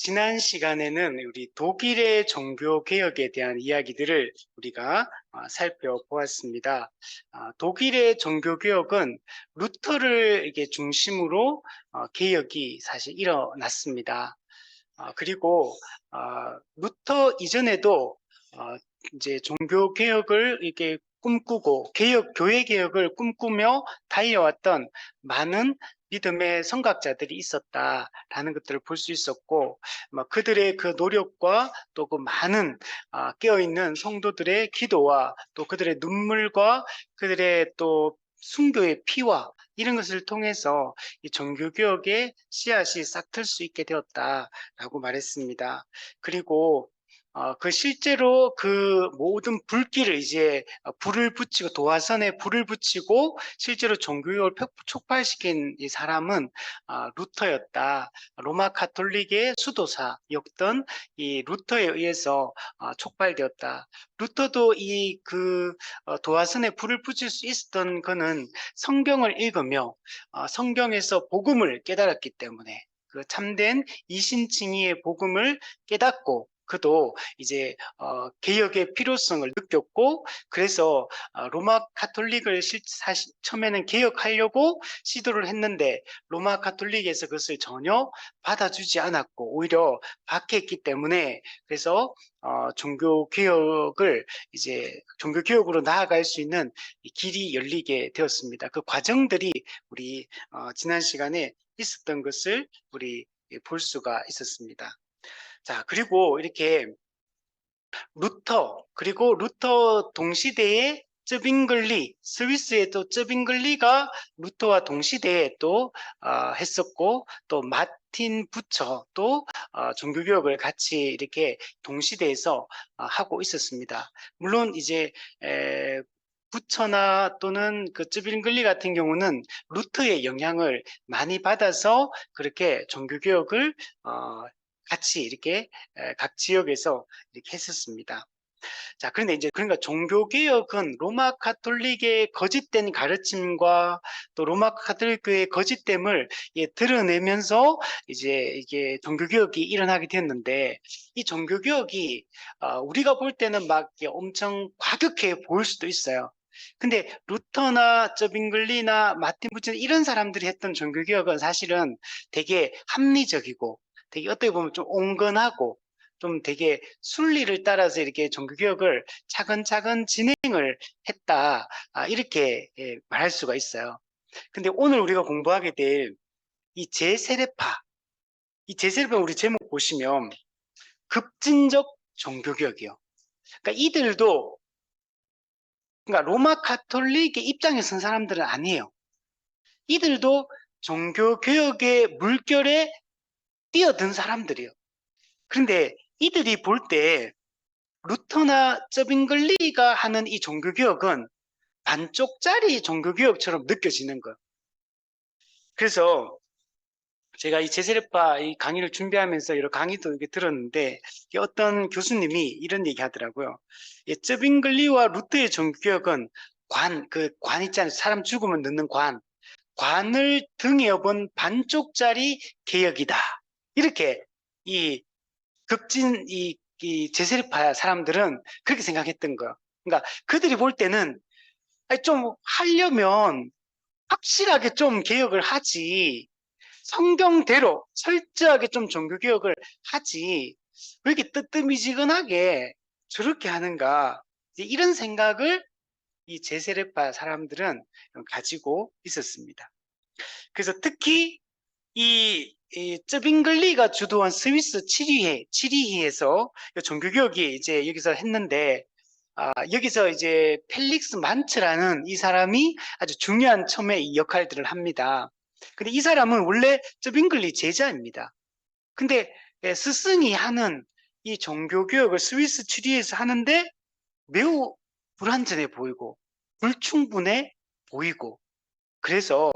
지난 시간에는 우리 독일의 종교 개혁에 대한 이야기들을 우리가 살펴보았습니다. 독일의 종교 개혁은 루터를 이게 중심으로 개혁이 사실 일어났습니다. 그리고 루터 이전에도 어, 이제 종교 개혁을 이렇게 꿈꾸고 교회 개혁을 꿈꾸며 달려왔던 많은 믿음의 성각자들이 있었다라는 것들을 볼 수 있었고, 그들의 그 노력과 또 그 많은 깨어있는 성도들의 기도와 또 그들의 눈물과 그들의 또 순교의 피와 이런 것을 통해서 이 종교개혁의 씨앗이 싹틀 수 있게 되었다라고 말했습니다. 그리고 그 실제로 그 모든 불길을 이제 불을 붙이고 도화선에 불을 붙이고 실제로 종교개혁을 촉발시킨 이 사람은 루터였다. 로마 가톨릭의 수도사였던 이 루터에 의해서 촉발되었다. 루터도 이 그 도화선에 불을 붙일 수 있었던 그는 성경을 읽으며 성경에서 복음을 깨달았기 때문에 그 참된 이신칭의의 복음을 깨닫고 그도 이제 개혁의 필요성을 느꼈고 그래서 로마 가톨릭을 사실 처음에는 개혁하려고 시도를 했는데 로마 가톨릭에서 그것을 전혀 받아주지 않았고 오히려 박해했기 때문에 그래서 종교 개혁을 이제 종교 개혁으로 나아갈 수 있는 길이 열리게 되었습니다. 그 과정들이 우리 지난 시간에 있었던 것을 우리 볼 수가 있었습니다. 자, 그리고 이렇게 그리고 루터 동시대에 쯔빙글리, 스위스의 또 쯔빙글리가 루터와 동시대에 또 했었고, 또 마틴 부처 또 종교개혁을 같이 이렇게 동시대에서 하고 있었습니다. 물론 이제 부처나 또는 그 쯔빙글리 같은 경우는 루터의 영향을 많이 받아서 그렇게 종교개혁을 같이 이렇게 각 지역에서 이렇게 했었습니다. 자, 그런데 이제 그러니까 종교개혁은 로마 가톨릭의 거짓된 가르침과 또 로마 가톨릭교의 거짓됨을 드러내면서 이제 이게 종교개혁이 일어나게 됐는데 이 종교개혁이 우리가 볼 때는 막 엄청 과격해 보일 수도 있어요. 근데 루터나 쩌빙글리나 마틴 부처 이런 사람들이 했던 종교개혁은 사실은 되게 합리적이고 되게 어떻게 보면 좀 온건하고 좀 되게 순리를 따라서 이렇게 종교개혁을 차근차근 진행을 했다. 이렇게 말할 수가 있어요. 근데 오늘 우리가 공부하게 될 이 제세례파, 이 제세례파 우리 제목 보시면 급진적 종교개혁이요. 그러니까 이들도 그러니까 로마 가톨릭의 입장에 선 사람들은 아니에요. 이들도 종교개혁의 물결에 뛰어든 사람들이에요. 그런데 이들이 볼 때 루터나 쩌빙글리가 하는 이 종교개혁은 반쪽짜리 종교개혁처럼 느껴지는 거예요. 그래서 제가 이 제세례파 이 강의를 준비하면서 여러 강의도 이렇게 들었는데 어떤 교수님이 이런 얘기 하더라고요. 쩌빙글리와 루터의 종교개혁은 관 있잖아요. 사람 죽으면 넣는 관을 등에 업은 반쪽짜리 개혁이다. 이렇게 이 이 제세례파 사람들은 그렇게 생각했던 거예요. 그러니까 그들이 볼 때는 좀 하려면 확실하게 좀 개혁을 하지. 성경대로 철저하게 좀 종교개혁을 하지. 왜 이렇게 뜨뜨미지근하게 저렇게 하는가. 이런 생각을 이 제세례파 사람들은 가지고 있었습니다. 그래서 특히 이 쯔빙글리가 주도한 스위스 치리히에서 종교개혁이 이제 여기서 했는데, 여기서 이제 펠릭스 만츠라는 이 사람이 아주 중요한 처음에 이 역할들을 합니다. 근데 이 사람은 원래 쯔빙글리 제자입니다. 근데 스승이 하는 이 종교개혁을 스위스 치리히에서 하는데 매우 불완전해 보이고 불충분해 보이고 그래서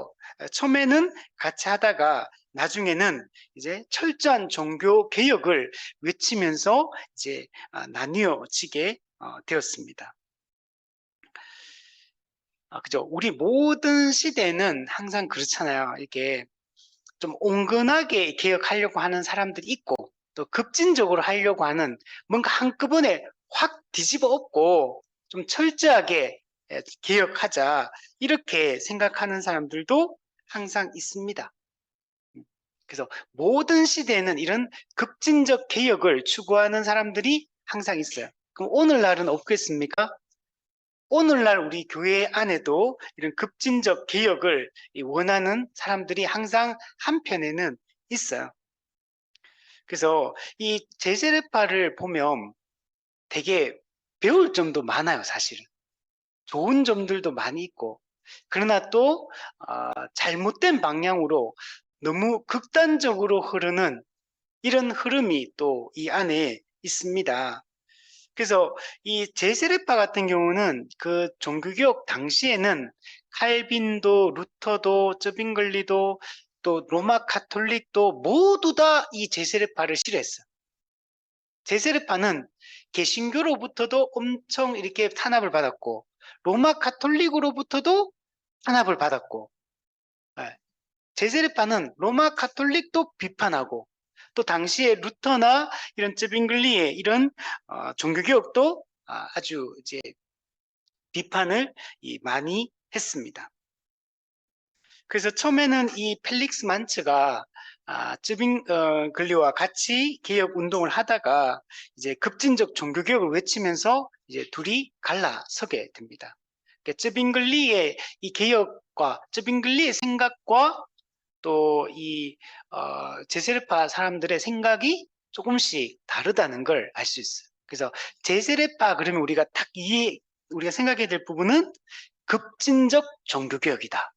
처음에는 같이 하다가 나중에는 이제 철저한 종교 개혁을 외치면서 이제 나뉘어지게 되었습니다. 그죠? 우리 모든 시대는 항상 그렇잖아요. 이게 좀 온건하게 개혁하려고 하는 사람들이 있고 또 급진적으로 하려고 하는 뭔가 한꺼번에 확 뒤집어 엎고 좀 철저하게 개혁하자 이렇게 생각하는 사람들도 항상 있습니다. 그래서 모든 시대에는 이런 급진적 개혁을 추구하는 사람들이 항상 있어요. 그럼 오늘날은 없겠습니까? 오늘날 우리 교회 안에도 이런 급진적 개혁을 원하는 사람들이 항상 한편에는 있어요. 그래서 이 제세례파를 보면 되게 배울 점도 많아요, 사실은. 좋은 점들도 많이 있고, 그러나 또 잘못된 방향으로 너무 극단적으로 흐르는 이런 흐름이 또 이 안에 있습니다. 그래서 이 제세례파 같은 경우는 그 종교개혁 당시에는 칼빈도 루터도 쩌빙글리도 또 로마 가톨릭도 모두 다 이 제세례파를 싫어했어요. 제세례파는 개신교로부터도 엄청 이렇게 탄압을 받았고 로마 가톨릭으로부터도 탄압을 받았고 제세례파는 로마 가톨릭도 비판하고 또 당시에 루터나 이런 쯔빙글리의 이런 종교개혁도 아주 이제 비판을 많이 했습니다. 그래서 처음에는 이 펠릭스 만츠가 쯔빙글리와 같이 개혁 운동을 하다가 이제 급진적 종교개혁을 외치면서 이제 둘이 갈라서게 됩니다. 그러니까 쯔빙글리의 이 개혁과 쯔빙글리의 생각과 또 이 제세례파 사람들의 생각이 조금씩 다르다는 걸 알 수 있어요. 그래서 제세례파 그러면 우리가 우리가 생각해야 될 부분은 급진적 종교개혁이다.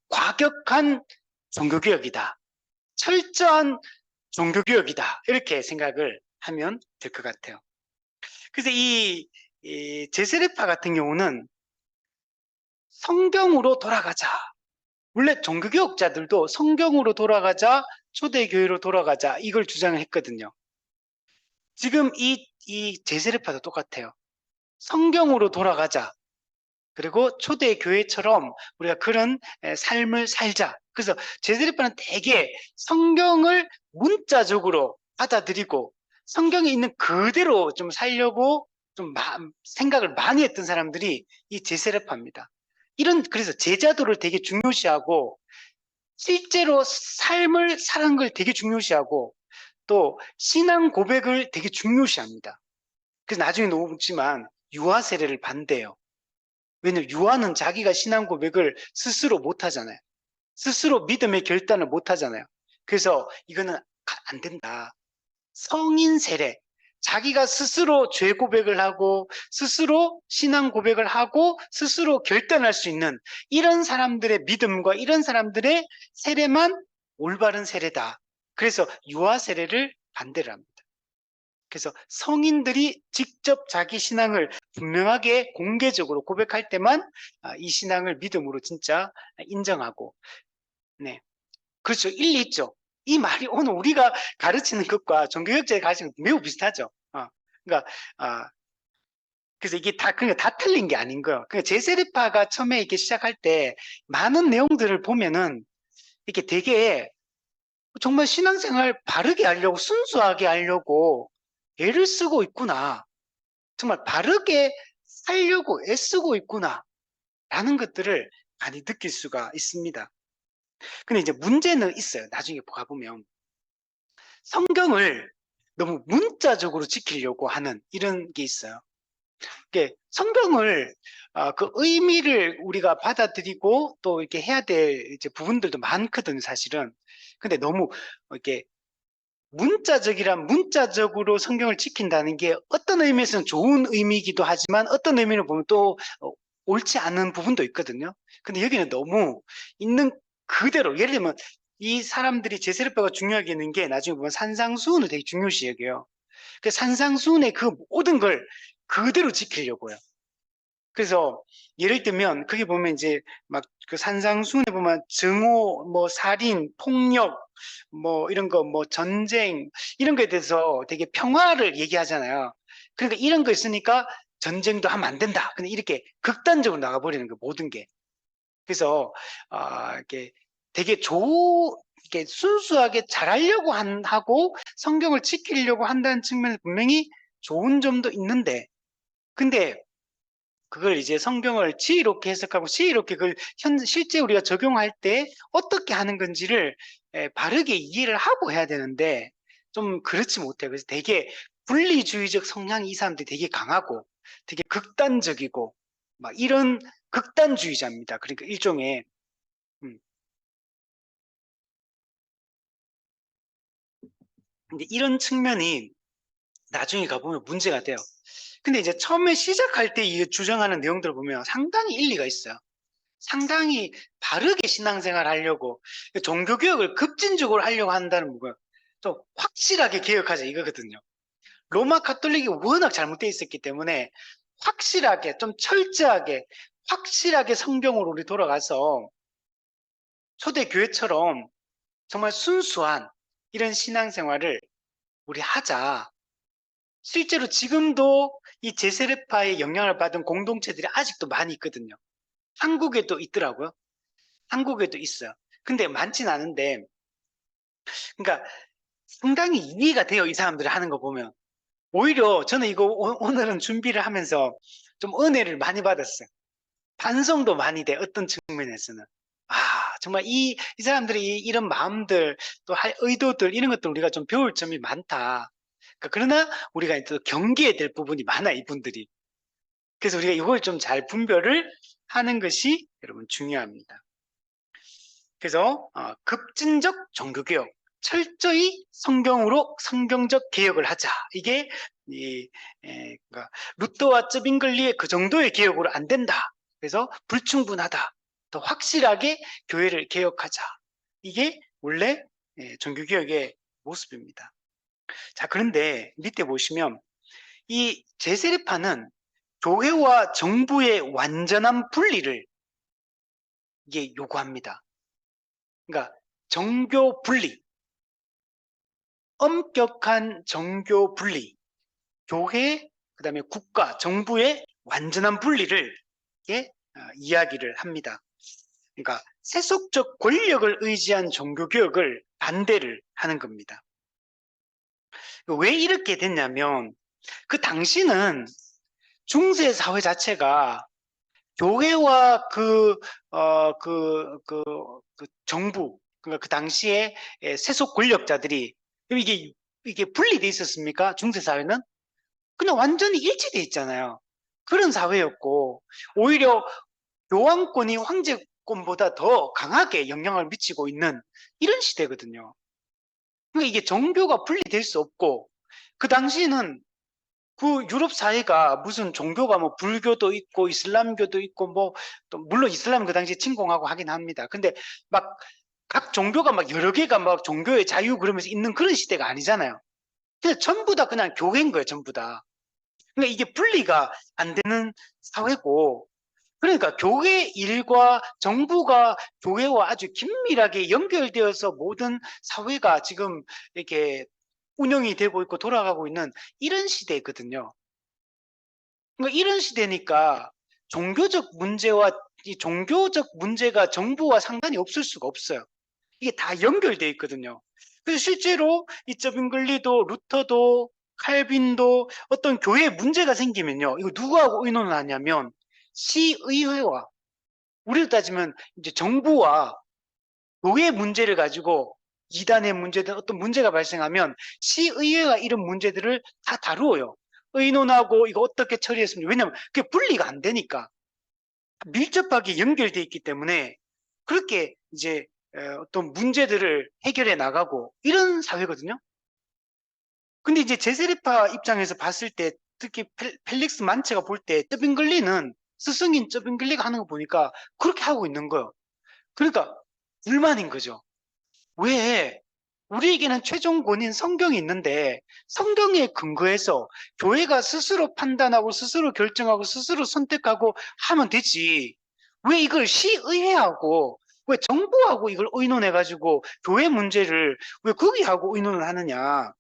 과격한 종교개혁이다. 철저한 종교개혁이다. 이렇게 생각을 하면 될 것 같아요. 그래서 이 제세례파 같은 경우는 성경으로 돌아가자. 원래 종교개혁자들도 성경으로 돌아가자, 초대교회로 돌아가자 이걸 주장을 했거든요. 지금 이 제세례파도 똑같아요. 성경으로 돌아가자. 그리고 초대교회처럼 우리가 그런 삶을 살자. 그래서 제세례파는 대개 성경을 문자적으로 받아들이고 성경에 있는 그대로 좀 살려고 좀 생각을 많이 했던 사람들이 이 제세례파입니다. 그래서 제자도를 되게 중요시하고 실제로 삶을 사는 걸 되게 중요시하고 또 신앙 고백을 되게 중요시합니다. 그래서 나중에 나오지만 유아 세례를 반대해요. 왜냐면 유아는 자기가 신앙 고백을 스스로 못 하잖아요. 스스로 믿음의 결단을 못 하잖아요. 그래서 이거는 안 된다. 성인 세례. 자기가 스스로 죄 고백을 하고 스스로 신앙 고백을 하고 스스로 결단할 수 있는 이런 사람들의 믿음과 이런 사람들의 세례만 올바른 세례다. 그래서 유아 세례를 반대를 합니다. 그래서 성인들이 직접 자기 신앙을 분명하게 공개적으로 고백할 때만 이 신앙을 믿음으로 진짜 인정하고, 네. 그렇죠. 일리 있죠. 이 말이 오늘 우리가 가르치는 것과 종교개혁자의 가르치는 것 매우 비슷하죠. 그러니까, 그래서 이게 그러니까 다 틀린 게 아닌 거예요. 그러니까 제세례파가 처음에 이렇게 시작할 때 많은 내용들을 보면은 이렇게 되게 정말 신앙생활 바르게 하려고, 순수하게 하려고 애를 쓰고 있구나. 정말 바르게 살려고 애쓰고 있구나. 라는 것들을 많이 느낄 수가 있습니다. 근데 이제 문제는 있어요. 나중에 가보면. 성경을 너무 문자적으로 지키려고 하는 이런 게 있어요. 성경을 그 의미를 우리가 받아들이고 또 이렇게 해야 될 이제 부분들도 많거든요, 사실은. 근데 너무 이렇게 문자적으로 성경을 지킨다는 게 어떤 의미에서는 좋은 의미이기도 하지만 어떤 의미로 보면 또 옳지 않은 부분도 있거든요. 근데 여기는 너무 있는 그대로, 예를 들면 이 사람들이 제세례파가 중요하게 여기는 게 나중에 보면 산상수훈을 되게 중요시 여겨요. 그 산상수훈의 그 모든 걸 그대로 지키려고요. 그래서 예를 들면 거기 보면 이제 막 그 산상수훈에 보면 증오, 뭐 살인, 폭력, 뭐 이런 거, 뭐 전쟁 이런 거에 대해서 되게 평화를 얘기하잖아요. 그러니까 이런 거 있으니까 전쟁도 하면 안 된다. 근데 이렇게 극단적으로 나가버리는 거 모든 게. 그래서 이렇게 되게 이렇게 순수하게 잘하려고 하고 성경을 지키려고 한다는 측면에서 분명히 좋은 점도 있는데, 근데 그걸 이제 성경을 지혜롭게 해석하고 지혜롭게 그걸 실제 우리가 적용할 때 어떻게 하는 건지를 바르게 이해를 하고 해야 되는데 좀 그렇지 못해요. 그래서 되게 분리주의적 성향이 이 사람들이 되게 강하고 되게 극단적이고 막 이런 극단주의자입니다. 그러니까 일종의 음, 근데 이런 측면이 나중에 가보면 문제가 돼요. 근데 이제 처음에 시작할 때 이 주장하는 내용들을 보면 상당히 일리가 있어요. 상당히 바르게 신앙생활 하려고 종교개혁을 급진적으로 하려고 한다는 거가 좀 확실하게 개혁하자 이거거든요. 로마 카톨릭이 워낙 잘못되어 있었기 때문에 확실하게 좀 철저하게 확실하게 성경으로 우리 돌아가서 초대교회처럼 정말 순수한 이런 신앙생활을 우리 하자. 실제로 지금도 이 제세례파의 영향을 받은 공동체들이 아직도 많이 있거든요. 한국에도 있더라고요. 한국에도 있어요. 근데 많진 않은데, 그러니까 상당히 이해가 돼요. 이 사람들이 하는 거 보면. 오히려 저는 이거 오늘은 준비를 하면서 좀 은혜를 많이 받았어요. 반성도 많이 돼. 어떤 측면에서는. 아, 정말 이 사람들이 이런 마음들, 또 할 의도들, 이런 것들 우리가 좀 배울 점이 많다. 그러나 우리가 또 경계해야 될 부분이 많아, 이분들이. 그래서 우리가 이걸 좀 잘 분별을 하는 것이 여러분 중요합니다. 그래서 급진적 종교개혁, 철저히 성경으로 성경적 개혁을 하자. 이게 그러니까 루터와 쯔빙글리의 그 정도의 개혁으로 안 된다. 그래서 불충분하다. 더 확실하게 교회를 개혁하자. 이게 원래 종교개혁의 모습입니다. 자, 그런데 밑에 보시면 이 제세례파는 교회와 정부의 완전한 분리를 이게 요구합니다. 그러니까 정교 분리, 엄격한 정교 분리, 교회, 그다음에 국가, 정부의 완전한 분리를 이야기를 합니다. 그러니까 세속적 권력을 의지한 종교개혁을 반대를 하는 겁니다. 왜 이렇게 됐냐면 그 당시는 중세 사회 자체가 교회와 그 정부, 그러니까 그 당시에 세속 권력자들이 이게 분리돼 있었습니까? 중세 사회는 그냥 완전히 일치돼 있잖아요. 그런 사회였고 오히려 교황권이 황제권보다 더 강하게 영향을 미치고 있는 이런 시대거든요. 그러니까 이게 종교가 분리될 수 없고 그 당시에는 그 유럽 사회가 무슨 종교가 뭐 불교도 있고 이슬람교도 있고 뭐 또 물론 이슬람은 그 당시에 침공하고 하긴 합니다. 근데 막 각 종교가 막 여러 개가 막 종교의 자유 그러면서 있는 그런 시대가 아니잖아요. 그냥 전부 다 그냥 교회인 거예요, 전부 다. 그러니까 이게 분리가 안 되는 사회고 그러니까 교회 일과 정부가 교회와 아주 긴밀하게 연결되어서 모든 사회가 지금 이렇게 운영이 되고 있고 돌아가고 있는 이런 시대거든요. 그러니까 이런 시대니까 종교적 문제와 이 종교적 문제가 정부와 상관이 없을 수가 없어요. 이게 다 연결되어 있거든요. 그래서 실제로 이적 잉글리도 루터도 칼빈도 어떤 교회에 문제가 생기면요. 이거 누구하고 의논을 하냐면 시의회와 우리로 따지면 이제 정부와 교회 문제를 가지고 이단의 문제든 어떤 문제가 발생하면 시의회가 이런 문제들을 다 다루어요. 의논하고 이거 어떻게 처리했습니까? 왜냐하면 그게 분리가 안 되니까 밀접하게 연결돼 있기 때문에 그렇게 이제 어떤 문제들을 해결해 나가고 이런 사회거든요. 근데 이제 제세례파 입장에서 봤을 때 특히 펠릭스 만체가 볼 때 쩌빙글리는 스승인 쩌빙글리가 하는 거 보니까 그렇게 하고 있는 거예요. 그러니까 불만인 거죠. 왜 우리에게는 최종 권위인 성경이 있는데 성경에 근거해서 교회가 스스로 판단하고 스스로 결정하고 스스로 선택하고 하면 되지. 왜 이걸 시의회하고 왜 정부하고 이걸 의논해가지고 교회 문제를 왜 거기하고 의논을 하느냐.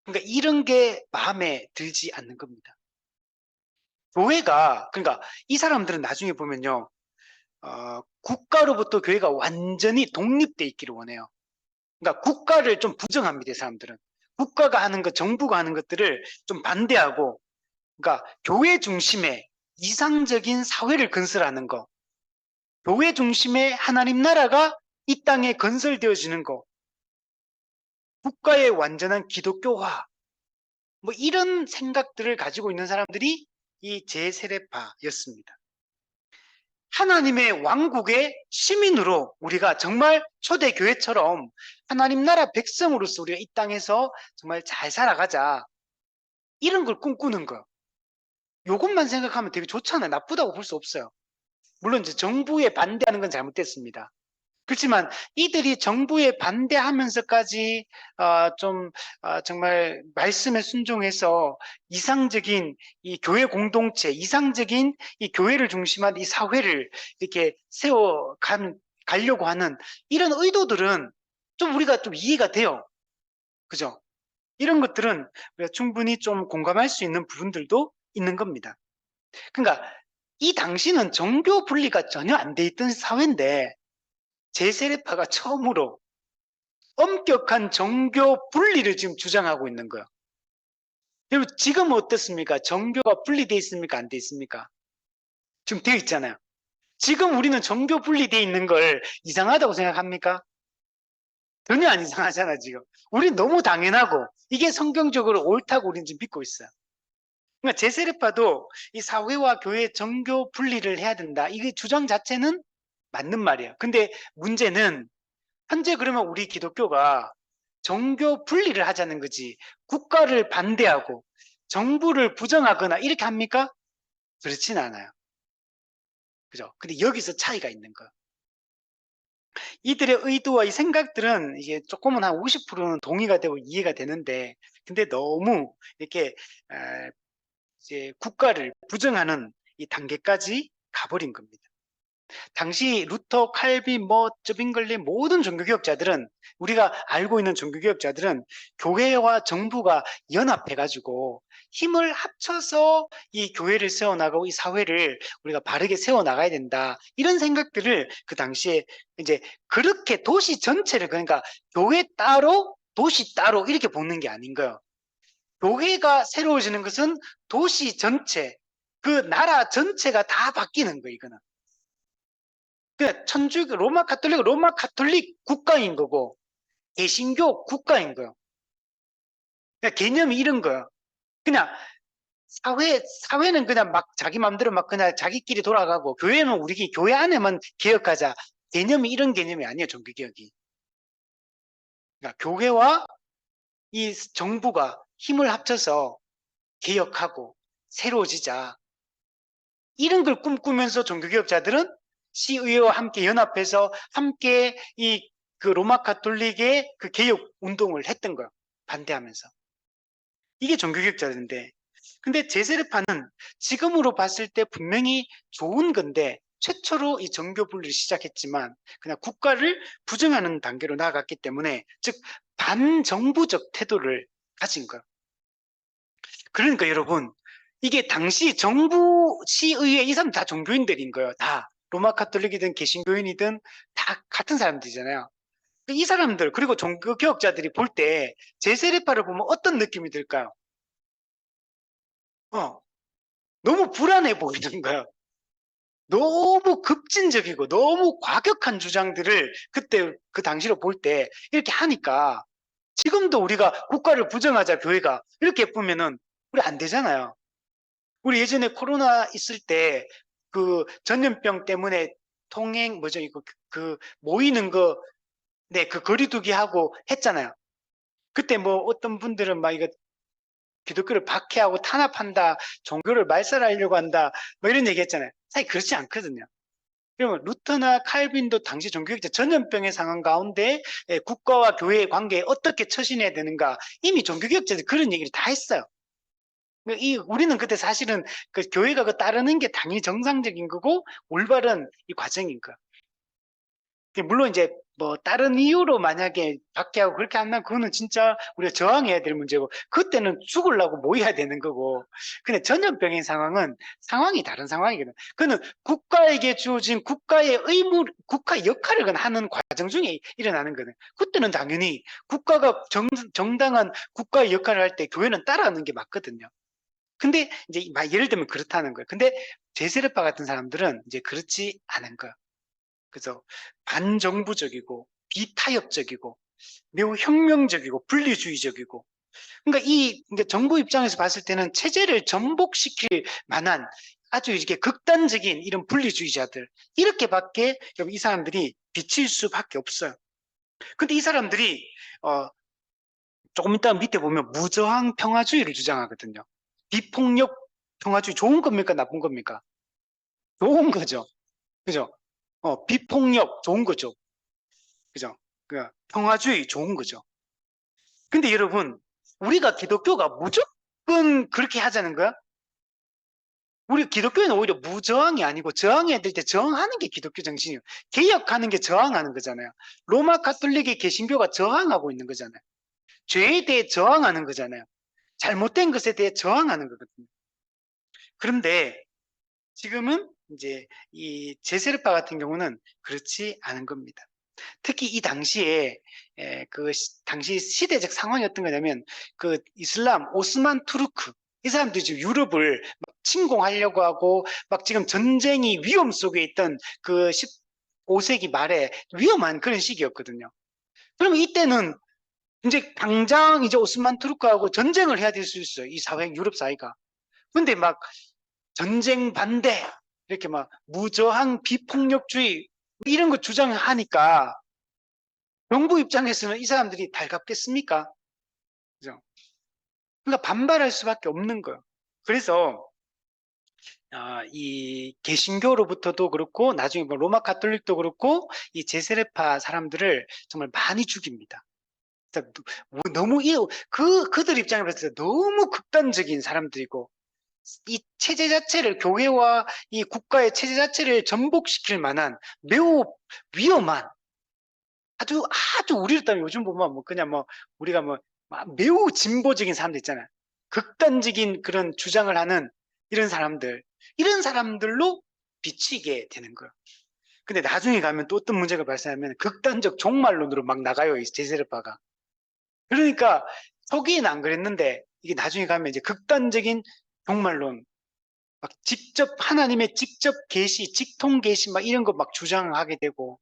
그러니까 이런 게 마음에 들지 않는 겁니다. 교회가 그러니까 이 사람들은 나중에 보면요. 국가로부터 교회가 완전히 독립돼 있기를 원해요. 그러니까 국가를 좀 부정합니다, 사람들은. 국가가 하는 것, 정부가 하는 것들을 좀 반대하고, 그러니까 교회 중심의 이상적인 사회를 건설하는 거, 교회 중심의 하나님 나라가 이 땅에 건설되어지는 거, 국가의 완전한 기독교화, 뭐 이런 생각들을 가지고 있는 사람들이 이 제세례파였습니다. 하나님의 왕국의 시민으로 우리가 정말 초대교회처럼 하나님 나라 백성으로서 우리가 이 땅에서 정말 잘 살아가자. 이런 걸 꿈꾸는 거예요. 요것만 생각하면 되게 좋잖아요. 나쁘다고 볼 수 없어요. 물론 이제 정부에 반대하는 건 잘못됐습니다. 그렇지만 이들이 정부에 반대하면서까지 정말 말씀에 순종해서 이상적인 이 교회 공동체, 이상적인 이 교회를 중심한 이 사회를 이렇게 가려고 하는 이런 의도들은 좀 우리가 좀 이해가 돼요. 그죠? 이런 것들은 우리가 충분히 좀 공감할 수 있는 부분들도 있는 겁니다. 그러니까 이 당시는 종교 분리가 전혀 안 돼 있던 사회인데 제세례파가 처음으로 엄격한 종교 분리를 지금 주장하고 있는 거예요. 여러분 지금 어떻습니까? 종교가 분리되어 있습니까? 안 되어 있습니까? 지금 되어 있잖아요. 지금 우리는 종교 분리되어 있는 걸 이상하다고 생각합니까? 전혀 안 이상하잖아 지금. 우리 너무 당연하고 이게 성경적으로 옳다고 우리는 지금 믿고 있어요. 그러니까 제세례파도 이 사회와 교회 종교 분리를 해야 된다. 이게 주장 자체는 맞는 말이에요. 근데 문제는 현재 그러면 우리 기독교가 종교 분리를 하자는 거지 국가를 반대하고 정부를 부정하거나 이렇게 합니까? 그렇진 않아요. 그죠? 근데 여기서 차이가 있는 거. 이들의 의도와 이 생각들은 이게 조금은 한 50%는 동의가 되고 이해가 되는데 근데 너무 이렇게 이제 국가를 부정하는 이 단계까지 가버린 겁니다. 당시 루터, 칼빈, 쩌빙글리 모든 종교개혁자들은 우리가 알고 있는 종교개혁자들은 교회와 정부가 연합해가지고 힘을 합쳐서 이 교회를 세워나가고 이 사회를 우리가 바르게 세워나가야 된다. 이런 생각들을 그 당시에 이제 그렇게 도시 전체를 그러니까 교회 따로 도시 따로 이렇게 보는 게 아닌 거예요. 교회가 새로워지는 것은 도시 전체, 그 나라 전체가 다 바뀌는 거예요, 이거는. 그 천주교 로마 카톨릭 국가인 거고 개신교 국가인 거예요. 그러니까 개념이 이런 거예요. 그냥 사회는 그냥 막 자기 마음대로 막 그냥 자기끼리 돌아가고 교회는 우리 교회 안에만 개혁하자. 개념이 이런 개념이 아니에요. 종교개혁이. 그러니까 교회와 이 정부가 힘을 합쳐서 개혁하고 새로워지자. 이런 걸 꿈꾸면서 종교개혁자들은 시의회와 함께 연합해서 함께 그 로마 카톨릭의 그 개혁 운동을 했던 거예요. 반대하면서. 이게 종교개혁자들인데 근데 제세례파는 지금으로 봤을 때 분명히 좋은 건데 최초로 이 종교 분리를 시작했지만 그냥 국가를 부정하는 단계로 나아갔기 때문에 즉 반정부적 태도를 가진 거예요. 그러니까 여러분 이게 당시 정부 시의회 이 사람 다 종교인들인 거예요. 다 로마 카톨릭이든 개신교인이든 다 같은 사람들이잖아요. 이 사람들 그리고 종교개혁자들이 볼 때 제세례파를 보면 어떤 느낌이 들까요? 너무 불안해 보이는 거예요. 너무 급진적이고 너무 과격한 주장들을 그때 그 당시로 볼 때 이렇게 하니까 지금도 우리가 국가를 부정하자 교회가 이렇게 보면은 우리 안 되잖아요. 우리 예전에 코로나 있을 때 그 전염병 때문에 통행 뭐죠 이거 그 모이는 거 네, 그 거리두기 하고 했잖아요. 그때 뭐 어떤 분들은 막 이거 기독교를 박해하고 탄압한다, 종교를 말살하려고 한다, 뭐 이런 얘기 했잖아요. 사실 그렇지 않거든요. 그러면 루터나 칼빈도 당시 종교개혁자 전염병의 상황 가운데 국가와 교회의 관계에 어떻게 처신해야 되는가 이미 종교개혁자들이 그런 얘기를 다 했어요. 우리는 그때 사실은 그 교회가 그 따르는 게 당연히 정상적인 거고 올바른 이 과정인 거야. 물론 이제 뭐 다른 이유로 만약에 받게 하고 그렇게 하면 그거는 진짜 우리가 저항해야 될 문제고 그때는 죽으려고 모여야 되는 거고 근데 전염병의 상황은 상황이 다른 상황이거든. 그는 국가에게 주어진 국가의 의무, 국가 역할을 그건 하는 과정 중에 일어나는 거든. 그때는 당연히 국가가 정당한 국가의 역할을 할 때 교회는 따라하는 게 맞거든요. 근데 이제 예를 들면 그렇다는 거예요. 근데 제세례파 같은 사람들은 이제 그렇지 않은 거예요. 그래서 반정부적이고 비타협적이고 매우 혁명적이고 분리주의적이고 그러니까 그러니까 정부 입장에서 봤을 때는 체제를 전복시킬 만한 아주 이렇게 극단적인 이런 분리주의자들 이렇게밖에 이 사람들이 비칠 수밖에 없어요. 근데 이 사람들이 조금 이따 밑에 보면 무저항 평화주의를 주장하거든요. 비폭력 평화주의 좋은 겁니까 나쁜 겁니까? 좋은 거죠. 그죠? 비폭력 좋은 거죠. 그죠? 그 평화주의 좋은 거죠. 근데 여러분, 우리가 기독교가 무조건 그렇게 하자는 거야? 우리 기독교는 오히려 무저항이 아니고 저항해야 될 때 저항하는 게 기독교 정신이에요. 개혁하는 게 저항하는 거잖아요. 로마 가톨릭의 개신교가 저항하고 있는 거잖아요. 죄에 대해 저항하는 거잖아요. 잘못된 것에 대해 저항하는 거거든요. 그런데 지금은 이제 이 제세르파 같은 경우는 그렇지 않은 겁니다. 특히 이 당시에 당시 시대적 상황이 어떤 거냐면 그 이슬람 오스만 투르크 이 사람들이 지금 유럽을 막 침공하려고 하고 막 지금 전쟁이 위험 속에 있던 그 15세기 말에 위험한 그런 시기였거든요. 그러면 이때는 이제 당장 이제 오스만 투르크하고 전쟁을 해야 될 수 있어요. 이 사회 유럽 사회가. 근데 막 전쟁 반대 이렇게 막 무저항 비폭력주의 이런 거 주장하니까 정부 입장에서는 이 사람들이 달갑겠습니까? 그죠? 그러니까 반발할 수밖에 없는 거예요. 그래서 이 개신교로부터도 그렇고 나중에 뭐 로마 가톨릭도 그렇고 이 제세례파 사람들을 정말 많이 죽입니다. 너무 그들 입장에 봤을 때 너무 극단적인 사람들이고 이 체제 자체를 교회와 이 국가의 체제 자체를 전복시킬 만한 매우 위험한 아주 아주 우리로 따면 요즘 보면 뭐 그냥 뭐 우리가 뭐 매우 진보적인 사람들 있잖아요. 극단적인 그런 주장을 하는 이런 사람들 이런 사람들로 비치게 되는 거예요. 근데 나중에 가면 또 어떤 문제가 발생하면 극단적 종말론으로 막 나가요, 이 제세르파가. 그러니까 초기에는 안 그랬는데 이게 나중에 가면 이제 극단적인 종말론 막 직접 하나님의 직접 계시, 직통 계시 막 이런 거 막 주장하게 되고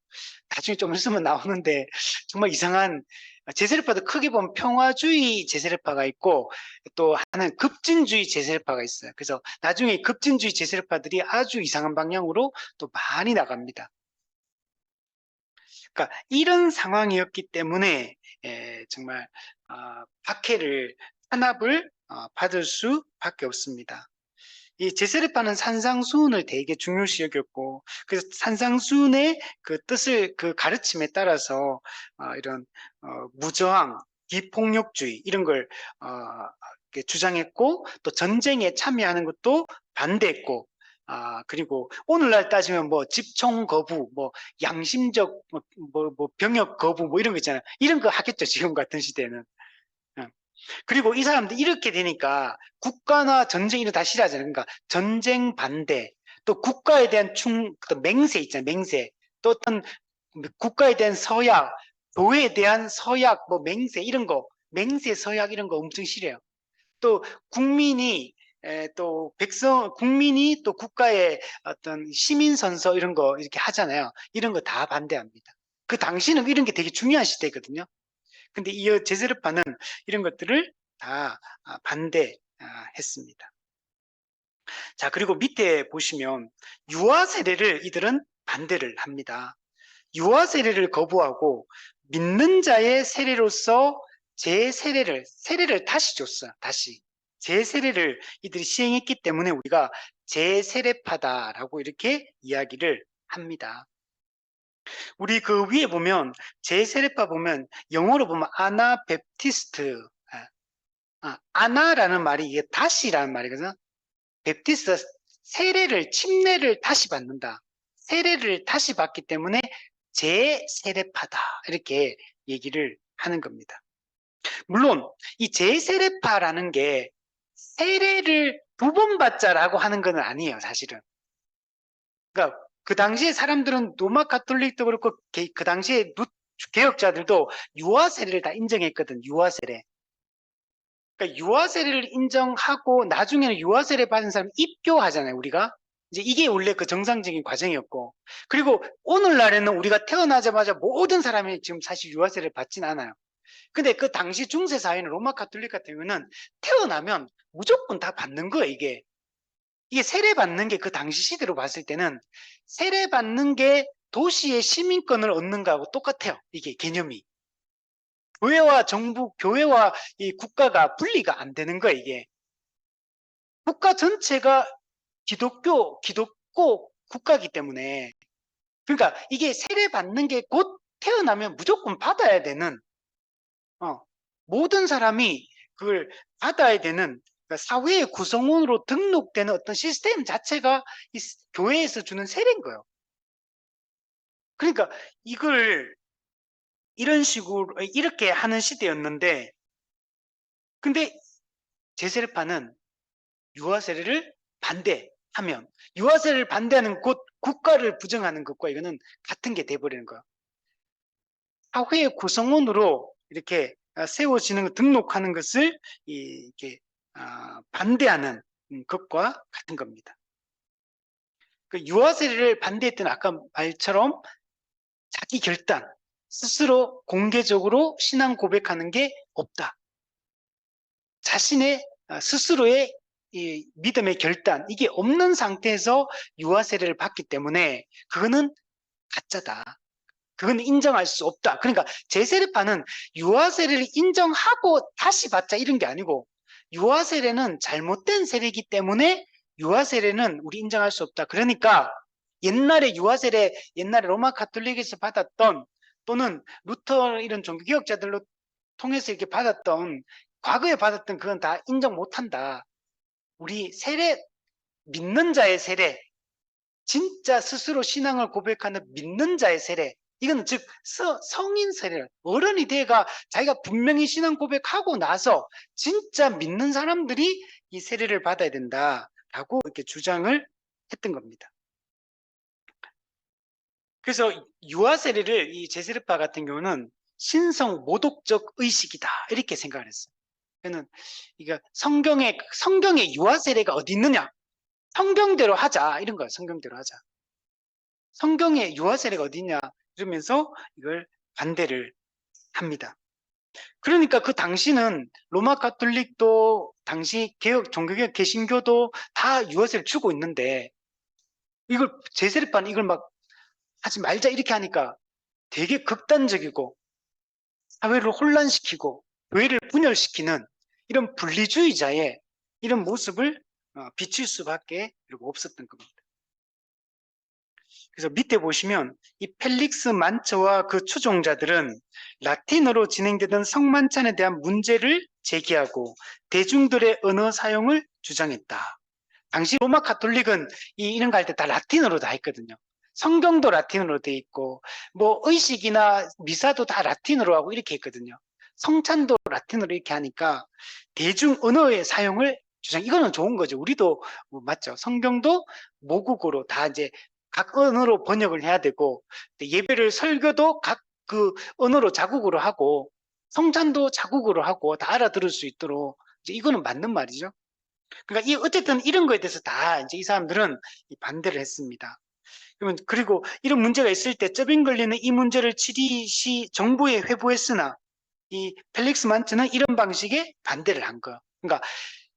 나중에 좀 있으면 나오는데 정말 이상한 제세례파도 크게 보면 평화주의 제세례파가 있고 또 하나는 급진주의 제세례파가 있어요. 그래서 나중에 급진주의 제세례파들이 아주 이상한 방향으로 또 많이 나갑니다. 그러니까 이런 상황이었기 때문에 정말 박해를 탄압을 받을 수밖에 없습니다. 이 제세례파는 산상수훈을 되게 중요시 여겼고, 그래서 산상수훈의 그 뜻을, 그 가르침에 따라서, 이런, 무저항, 비폭력주의, 이런 걸, 이렇게 주장했고, 또 전쟁에 참여하는 것도 반대했고, 그리고 오늘날 따지면 뭐 집총 거부, 뭐 양심적, 뭐 병역 거부, 뭐 이런 거 있잖아요. 이런 거 하겠죠, 지금 같은 시대는. 그리고 이 사람들 이렇게 되니까 국가나 전쟁 이런 다 싫어하잖아요. 그러니까 전쟁 반대, 또 국가에 대한 또 맹세 있잖아요. 맹세. 또 어떤 국가에 대한 서약, 교회에 대한 서약, 뭐 맹세 이런 거, 맹세 서약 이런 거 엄청 싫어요. 또 국민이 또 국민이 또 국가의 어떤 시민 선서 이런 거 이렇게 하잖아요. 이런 거 다 반대합니다. 그 당시는 이런 게 되게 중요한 시대거든요. 근데 이 제세르파는 이런 것들을 다 반대했습니다. 자, 그리고 밑에 보시면 유아 세례를 이들은 반대를 합니다. 유아 세례를 거부하고 믿는 자의 세례로서 세례를 다시 줬어요. 다시. 제세례를 이들이 시행했기 때문에 우리가 제세례파다라고 이렇게 이야기를 합니다. 우리 그 위에 보면 제세례파 보면 영어로 보면 아나베프티스트 아나라는 말이 이게 다시라는 말이거든요. 베프티스트 침례를 다시 받는다. 세례를 다시 받기 때문에 제세례파다 이렇게 얘기를 하는 겁니다. 물론 이 제세례파라는 게 세례를 2번 받자라고 하는 건 아니에요, 사실은. 그러니까 그 당시에 사람들은 로마 가톨릭도 그렇고 그 당시에 개혁자들도 유아 세례를 다 인정했거든. 유아 세례. 그러니까 유아 세례를 인정하고 나중에는 유아 세례 받은 사람 입교하잖아요, 우리가. 이제 이게 원래 그 정상적인 과정이었고. 그리고 오늘날에는 우리가 태어나자마자 모든 사람이 지금 사실 유아 세례를 받진 않아요. 근데 그 당시 중세 사회는 로마 가톨릭 같은 경우는 태어나면 무조건 다 받는 거예요, 이게. 이게 세례 받는 게 그 당시 시대로 봤을 때는 세례 받는 게 도시의 시민권을 얻는 거하고 똑같아요. 이게 개념이. 교회와 정부, 교회와 이 국가가 분리가 안 되는 거예요, 이게. 국가 전체가 기독교 국가이기 때문에. 그러니까 이게 세례 받는 게 곧 태어나면 무조건 받아야 되는, 모든 사람이 그걸 받아야 되는 그러니까 사회의 구성원으로 등록되는 어떤 시스템 자체가 이 교회에서 주는 세례인 거예요. 그러니까 이걸 이런 식으로 이렇게 하는 시대였는데, 근데 제세례파는 유아 세례를 반대하면 유아 세례를 반대하는 곧 국가를 부정하는 것과 이거는 같은 게 돼버리는 거예요. 사회의 구성원으로 이렇게 세워지는 등록하는 것을 이렇게 반대하는 것과 같은 겁니다. 그 유아 세례를 반대했던 아까 말처럼 자기 결단, 스스로 공개적으로 신앙 고백하는 게 없다. 자신의 스스로의 이 믿음의 결단, 이게 없는 상태에서 유아 세례를 받기 때문에 그거는 가짜다. 그건 인정할 수 없다. 그러니까 제세례파는 유아 세례를 인정하고 다시 받자 이런 게 아니고 유아 세례는 잘못된 세례이기 때문에 유아 세례는 우리 인정할 수 없다. 그러니까 옛날에 유아 세례, 옛날에 로마 가톨릭에서 받았던 또는 루터 이런 종교개혁자들로 통해서 이렇게 받았던 과거에 받았던 그건 다 인정 못한다. 우리 세례, 믿는 자의 세례, 진짜 스스로 신앙을 고백하는 믿는 자의 세례, 이건 즉 성인 세례, 어른이 돼가 자기가 분명히 신앙 고백하고 나서 진짜 믿는 사람들이 이 세례를 받아야 된다라고 이렇게 주장을 했던 겁니다. 그래서 유아 세례를 이 제세례파 같은 경우는 신성 모독적 의식이다 이렇게 생각을 했어요. 저는 이거 성경에 유아 세례가 어디 있느냐? 성경대로 하자 이런 거예요. 성경대로 하자. 성경에 유아 세례가 어디 있냐? 이러면서 이걸 반대를 합니다. 그러니까 그 당시는 로마 가톨릭도 당시 종교개혁 개신교도 다 유아 세례를 주고 있는데 이걸 제세례파는 이걸 막 하지 말자 이렇게 하니까 되게 극단적이고 사회를 혼란시키고 교회를 분열시키는 이런 분리주의자의 이런 모습을 비칠 수밖에 없었던 겁니다. 그래서 밑에 보시면 이 펠릭스 만처와 그 추종자들은 라틴어로 진행되던 성만찬에 대한 문제를 제기하고 대중들의 언어 사용을 주장했다. 당시 로마 가톨릭은 이런 거 할 때 다 라틴어로 다 했거든요. 성경도 라틴어로 돼 있고 뭐 의식이나 미사도 다 라틴어로 하고 이렇게 했거든요. 성찬도 라틴어로 이렇게 하니까 대중 언어의 사용을 이거는 좋은 거죠. 우리도 맞죠. 성경도 모국어로 다 이제 각 언어로 번역을 해야 되고 예배를 설교도 각 그 언어로 자국어로 하고 성찬도 자국어로 하고 다 알아들을 수 있도록 이제 이거는 맞는 말이죠. 그러니까 어쨌든 이런 거에 대해서 다 이제 이 사람들은 반대를 했습니다. 그리고 이런 문제가 있을 때 쩌빙걸리는 이 문제를 치리시 정부에 회부했으나 이 펠릭스 만츠는 이런 방식에 반대를 한 거야. 그러니까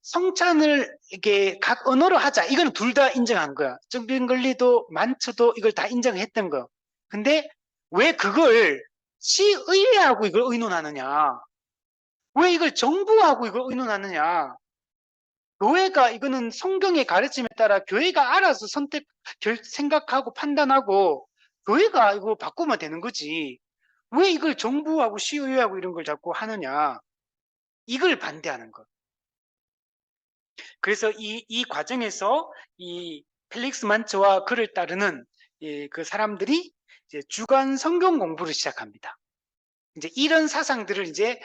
성찬을 이게 각 언어로 하자. 이거는 둘 다 인정한 거야. 쩌빙걸리도 만츠도 이걸 다 인정했던 거. 근데 왜 그걸 시의회하고 이걸 의논하느냐? 왜 이걸 정부하고 이걸 의논하느냐? 교회가 이거는 성경의 가르침에 따라 교회가 알아서 생각하고 판단하고 교회가 이거 바꾸면 되는 거지. 왜 이걸 정부하고 시의회하고 이런 걸 자꾸 하느냐. 이걸 반대하는 것. 그래서 이 과정에서 이 펠릭스 만츠와 그를 따르는 그 사람들이 이제 주간 성경 공부를 시작합니다. 이제 이런 사상들을 이제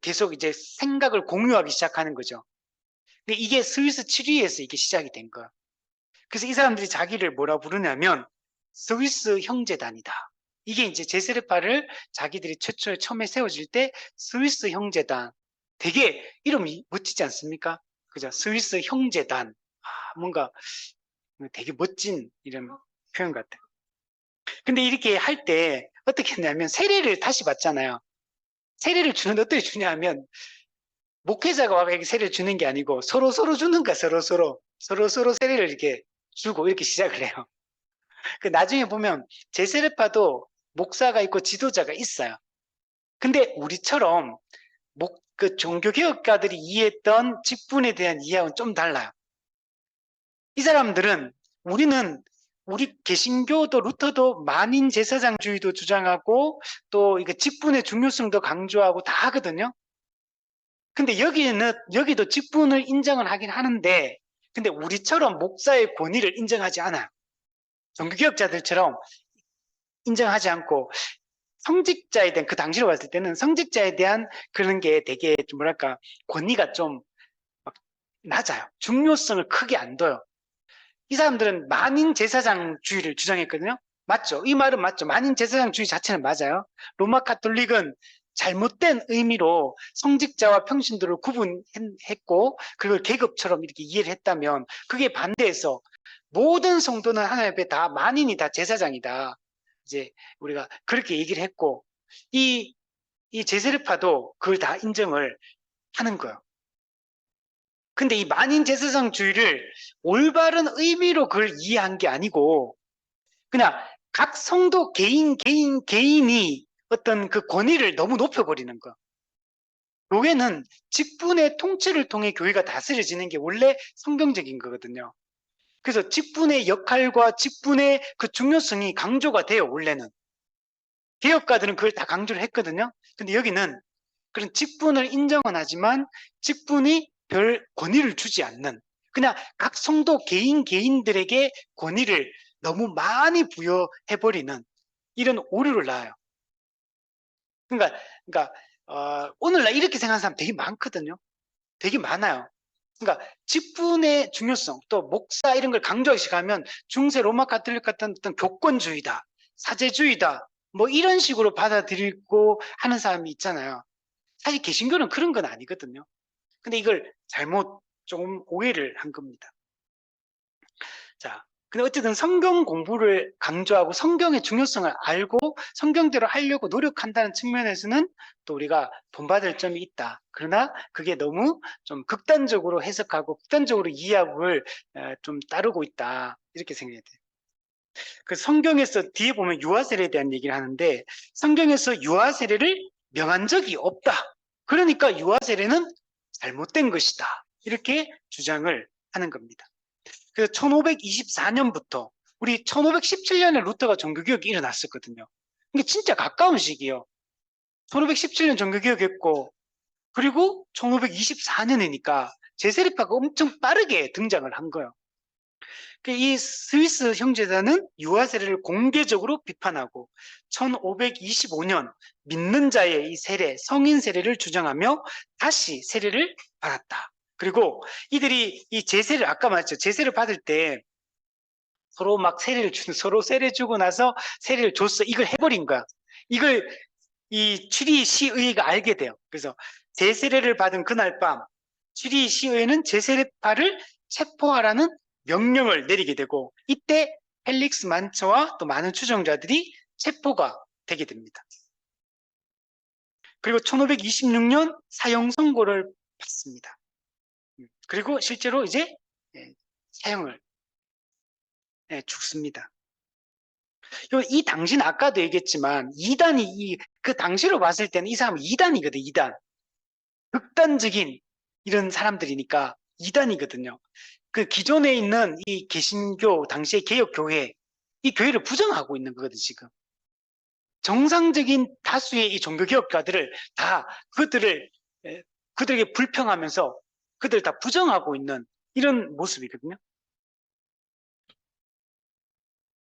계속 이제 생각을 공유하기 시작하는 거죠. 근데 이게 스위스 7위에서 이게 시작이 된 거예요. 그래서 이 사람들이 자기를 뭐라 부르냐면 스위스 형제단이다. 이게 이제 제세르파를 자기들이 최초에 처음에 세워질 때 스위스 형제단. 되게 이름이 멋지지 않습니까? 그죠? 스위스 형제단. 뭔가 되게 멋진 이런 표현 같아요. 근데 이렇게 할 때 어떻게 했냐면 세례를 다시 받잖아요. 세례를 주는데 어떻게 주냐면 목회자가 와서 세례를 주는 게 아니고 서로 주는 거야. 서로 세례를 이렇게 주고 이렇게 시작을 해요. 그 나중에 보면 제세례파도 목사가 있고 지도자가 있어요. 근데 우리처럼 그 종교개혁가들이 이해했던 직분에 대한 이해하고는 좀 달라요. 이 사람들은 우리 개신교도 루터도 만인 제사장주의도 주장하고 또 이거 직분의 중요성도 강조하고 다 하거든요. 근데 여기도 직분을 인정을 하긴 하는데 근데 우리처럼 목사의 권위를 인정하지 않아요. 종교개혁자들처럼 인정하지 않고 성직자에 대한 그 당시로 봤을 때는 성직자에 대한 그런 게 되게 좀 뭐랄까 권위가 좀 낮아요. 중요성을 크게 안 둬요. 이 사람들은 만인 제사장주의를 주장했거든요. 맞죠? 이 말은 맞죠. 만인 제사장주의 자체는 맞아요. 로마 카톨릭은 잘못된 의미로 성직자와 평신도를 구분했고 그걸 계급처럼 이렇게 이해를 했다면 그게 반대해서 모든 성도는 하나님 앞에 다 만인이 다 제사장이다. 이제 우리가 그렇게 얘기를 했고 이 제세르파도 그걸 다 인정을 하는 거예요. 근데 이 만인 제사장주의를 올바른 의미로 그걸 이해한 게 아니고 그냥 각 성도 개인이 어떤 그 권위를 너무 높여버리는 거. 교회는 직분의 통치를 통해 교회가 다스려지는 게 원래 성경적인 거거든요. 그래서 직분의 역할과 직분의 그 중요성이 강조가 돼요, 원래는. 개혁가들은 그걸 다 강조를 했거든요. 근데 여기는 그런 직분을 인정은 하지만 직분이 별 권위를 주지 않는 그냥 각 성도 개인들에게 권위를 너무 많이 부여해버리는 이런 오류를 낳아요. 그러니까 오늘날 이렇게 생각하는 사람 되게 많거든요. 되게 많아요. 그러니까 직분의 중요성 또 목사 이런 걸 강조하기 시작하면 중세 로마 가톨릭 같은 어떤 교권주의다, 사제주의다 뭐 이런 식으로 받아들이고 하는 사람이 있잖아요. 사실 개신교는 그런 건 아니거든요. 근데 이걸 잘못 조금 오해를 한 겁니다. 자, 근데 어쨌든 성경 공부를 강조하고 성경의 중요성을 알고 성경대로 하려고 노력한다는 측면에서는 또 우리가 본받을 점이 있다. 그러나 그게 너무 좀 극단적으로 해석하고 극단적으로 이해하고를 좀 따르고 있다. 이렇게 생각해야 돼요. 그 성경에서 뒤에 보면 유아 세례에 대한 얘기를 하는데 성경에서 유아 세례를 명한 적이 없다. 그러니까 유아 세례는 잘못된 것이다. 이렇게 주장을 하는 겁니다. 그래서 1524년부터 우리 1517년에 루터가 종교개혁이 일어났었거든요. 이게 진짜 가까운 시기예요. 1517년 종교개혁했고 그리고 1524년이니까 제세례파가 엄청 빠르게 등장을 한 거예요. 이 스위스 형제단은 유아 세례를 공개적으로 비판하고 1525년 믿는 자의 이 세례, 성인 세례를 주장하며 다시 세례를 받았다. 그리고 이들이 이 제세를 아까 말했죠. 제세를 받을 때 서로 막 서로 세례 주고 나서 세례를 줬어. 이걸 해버린 거야. 이걸 이 추리 시의회가 알게 돼요. 그래서 제세례를 받은 그날 밤 추리 시의회는 제세례파를 체포하라는 명령을 내리게 되고 이때 펠릭스 만처와 또 많은 추종자들이 체포가 되게 됩니다. 그리고 1526년 사형 선고를 받습니다. 그리고 실제로 이제 사형을 죽습니다. 이 당시는 아까도 얘기했지만 이단이 그 당시로 봤을 때는 이 사람은 이단이거든. 이단 극단적인 이런 사람들이니까 이단이거든요. 그 기존에 있는 이 개신교 당시의 개혁교회 이 교회를 부정하고 있는 거거든 지금. 정상적인 다수의 이 종교개혁가들을 다 그들에게 불평하면서 그들을 다 부정하고 있는 이런 모습이거든요.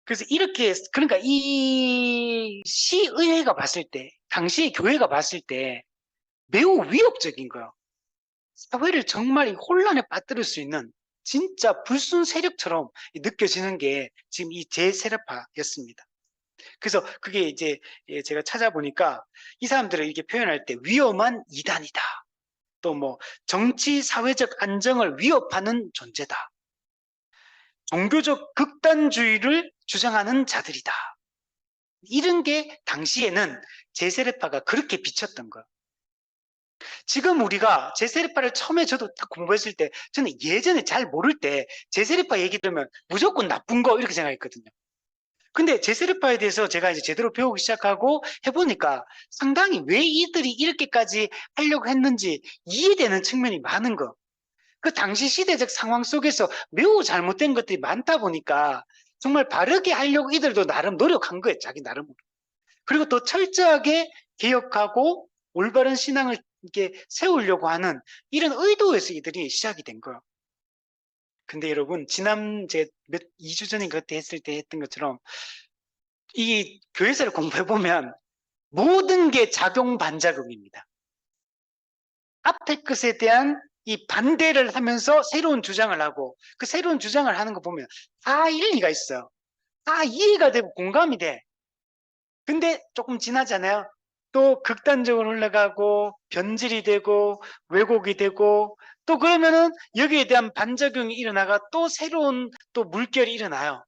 그래서 이렇게, 그러니까 이 시의회가 봤을 때, 당시의 교회가 봤을 때 매우 위협적인 거예요. 사회를 정말 이 혼란에 빠뜨릴 수 있는 진짜 불순 세력처럼 느껴지는 게 지금 이 제세례파였습니다. 그래서 그게 이제 제가 찾아보니까 이 사람들을 이렇게 표현할 때 위험한 이단이다. 또 뭐 정치 사회적 안정을 위협하는 존재다. 종교적 극단주의를 주장하는 자들이다. 이런 게 당시에는 제세례파가 그렇게 비쳤던 거예요. 지금 우리가 제세례파를 처음에 저도 딱 공부했을 때 저는 예전에 잘 모를 때 제세례파 얘기 들으면 무조건 나쁜 거 이렇게 생각했거든요. 근데 제세례파에 대해서 제가 이제 제대로 배우기 시작하고 해보니까 상당히 왜 이들이 이렇게까지 하려고 했는지 이해되는 측면이 많은 거. 그 당시 시대적 상황 속에서 매우 잘못된 것들이 많다 보니까 정말 바르게 하려고 이들도 나름 노력한 거예요. 자기 나름으로. 그리고 또 철저하게 개혁하고 올바른 신앙을 이렇게 세우려고 하는 이런 의도에서 이들이 시작이 된 거예요. 근데 여러분, 지난 2주 전에 그때 했을 때 했던 것처럼 이 교회사를 공부해보면 모든 게 작용 반작용입니다. 앞에 것에 대한 이 반대를 하면서 새로운 주장을 하고 그 새로운 주장을 하는 거 보면 다 일리가 있어요. 다 이해가 되고 공감이 돼. 근데 조금 지나잖아요. 또 극단적으로 흘러가고 변질이 되고 왜곡이 되고 또 그러면은 여기에 대한 반작용이 일어나가 또 새로운 또 물결이 일어나요.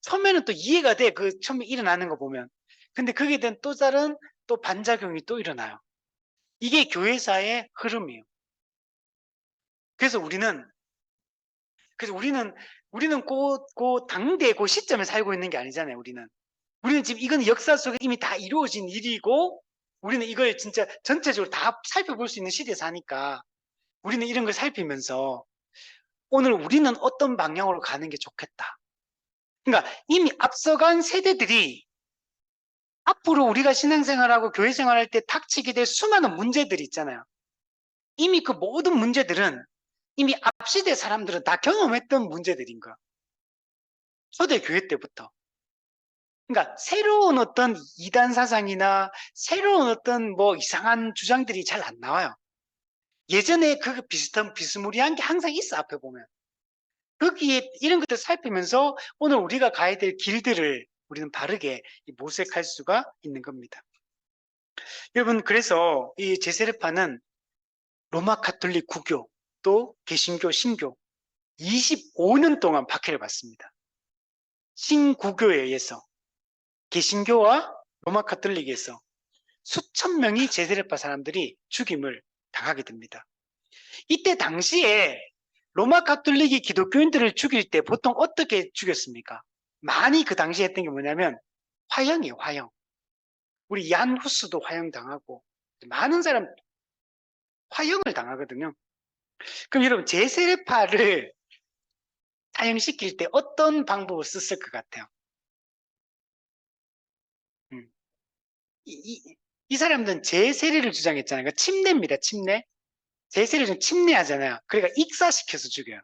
처음에는 또 이해가 돼. 그 처음에 일어나는 거 보면. 근데 거기에 대한 또 다른 또 반작용이 또 일어나요. 이게 교회사의 흐름이에요. 그래서 우리는 그 당대 그 시점에 살고 있는 게 아니잖아요. 우리는 지금 이건 역사 속에 이미 다 이루어진 일이고 우리는 이걸 진짜 전체적으로 다 살펴볼 수 있는 시대에 사니까 우리는 이런 걸 살피면서 오늘 우리는 어떤 방향으로 가는 게 좋겠다. 그러니까 이미 앞서간 세대들이 앞으로 우리가 신앙생활하고 교회생활할 때 닥치게 될 수많은 문제들이 있잖아요. 이미 그 모든 문제들은 이미 앞시대 사람들은 다 경험했던 문제들인 거야. 초대 교회 때부터. 그러니까 새로운 어떤 이단 사상이나 새로운 어떤 뭐 이상한 주장들이 잘 안 나와요. 예전에 그 비슷한 비스무리한 게 항상 있어, 앞에 보면. 거기에 이런 것들 살피면서 오늘 우리가 가야 될 길들을 우리는 바르게 모색할 수가 있는 겁니다. 여러분, 그래서 이 제세례파는 로마 가톨릭 구교 또 개신교 신교 25년 동안 박해를 받습니다. 신구교에 의해서 개신교와 로마 가톨릭에서 수천 명이 제세례파 사람들이 죽임을 당하게 됩니다. 이때 당시에 로마 가톨릭이 기독교인들을 죽일 때 보통 어떻게 죽였습니까? 많이 그 당시에 했던 게 뭐냐면 화형이에요. 화형. 우리 얀 후스도 화형 당하고 많은 사람 화형을 당하거든요. 그럼 여러분 제세례파를 사형시킬 때 어떤 방법을 썼을 것 같아요? 음. 이 사람들은 제세례를 주장했잖아요. 그러니까 침례입니다. 침례. 제세를 좀 침례하잖아요. 그러니까 익사시켜서 죽여요.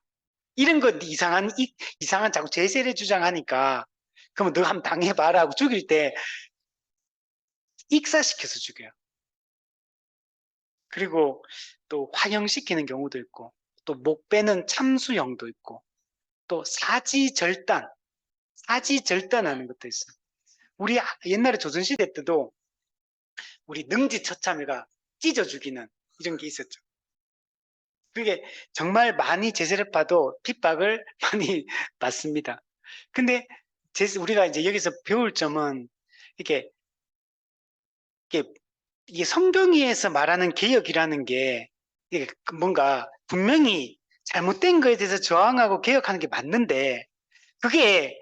이런 거 이상한 자꾸 제세례 주장하니까 그러면 너 한번 당해봐라 하고 죽일 때 익사시켜서 죽여요. 그리고 또 화형시키는 경우도 있고 또 목 빼는 참수형도 있고 또 사지절단하는 것도 있어요. 우리 옛날에 조선시대 때도 우리 능지처참해가 찢어 죽이는 이런 게 있었죠. 그게 정말 많이 제세례파도 핍박을 많이 받습니다. 근데 우리가 이제 여기서 배울 점은 이게 이게 성경에서 말하는 개혁이라는 게 이게 뭔가 분명히 잘못된 거에 대해서 저항하고 개혁하는 게 맞는데 그게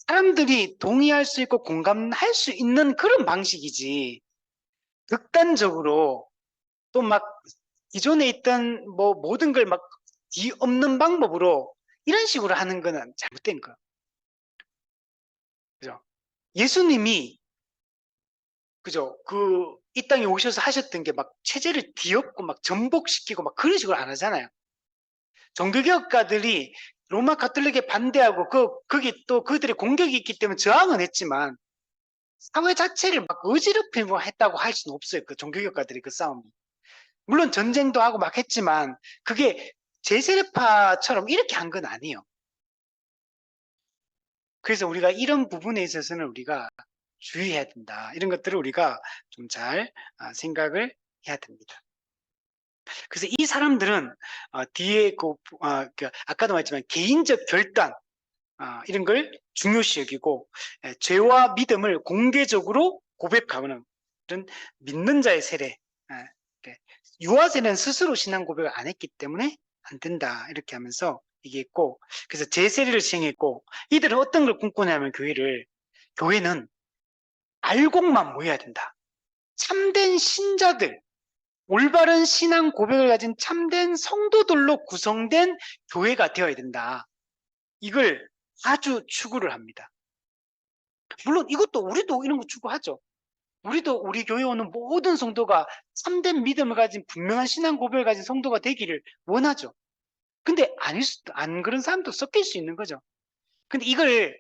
사람들이 동의할 수 있고 공감할 수 있는 그런 방식이지 극단적으로 또 막 기존에 있던 뭐 모든 걸 막 뒤엎는 방법으로 이런 식으로 하는 거는 잘못된 거. 그죠? 예수님이 그죠? 이 땅에 오셔서 하셨던 게 막 체제를 뒤엎고 막 전복시키고 막 그런 식으로 안 하잖아요. 종교개혁가들이 로마 가톨릭에 반대하고 거기 또 그들의 공격이 있기 때문에 저항은 했지만 사회 자체를 막 어지럽히고 했다고 할 수는 없어요. 그 종교개혁가들이 그 싸움이. 물론 전쟁도 하고 막 했지만 그게 제세례파처럼 이렇게 한 건 아니에요. 그래서 우리가 이런 부분에 있어서는 우리가 주의해야 된다. 이런 것들을 우리가 좀 잘 생각을 해야 됩니다. 그래서 이 사람들은 뒤에 아까도 말했지만 개인적 결단 이런 걸 중요시 여기고 죄와 믿음을 공개적으로 고백하는 이런 믿는 자의 세례. 유아 세례는 스스로 신앙 고백을 안 했기 때문에 안 된다 이렇게 하면서 얘기했고, 그래서 제세례를 시행했고, 이들은 어떤 걸 꿈꾸냐면 교회는 알곡만 모여야 된다. 참된 신자들, 올바른 신앙 고백을 가진 참된 성도들로 구성된 교회가 되어야 된다. 이걸 아주 추구를 합니다. 물론 이것도 우리도 이런 거 추구하죠. 우리도 우리 교회 오는 모든 성도가 참된 믿음을 가진 분명한 신앙 고백을 가진 성도가 되기를 원하죠. 근데 안 그런 사람도 섞일 수 있는 거죠. 근데 이걸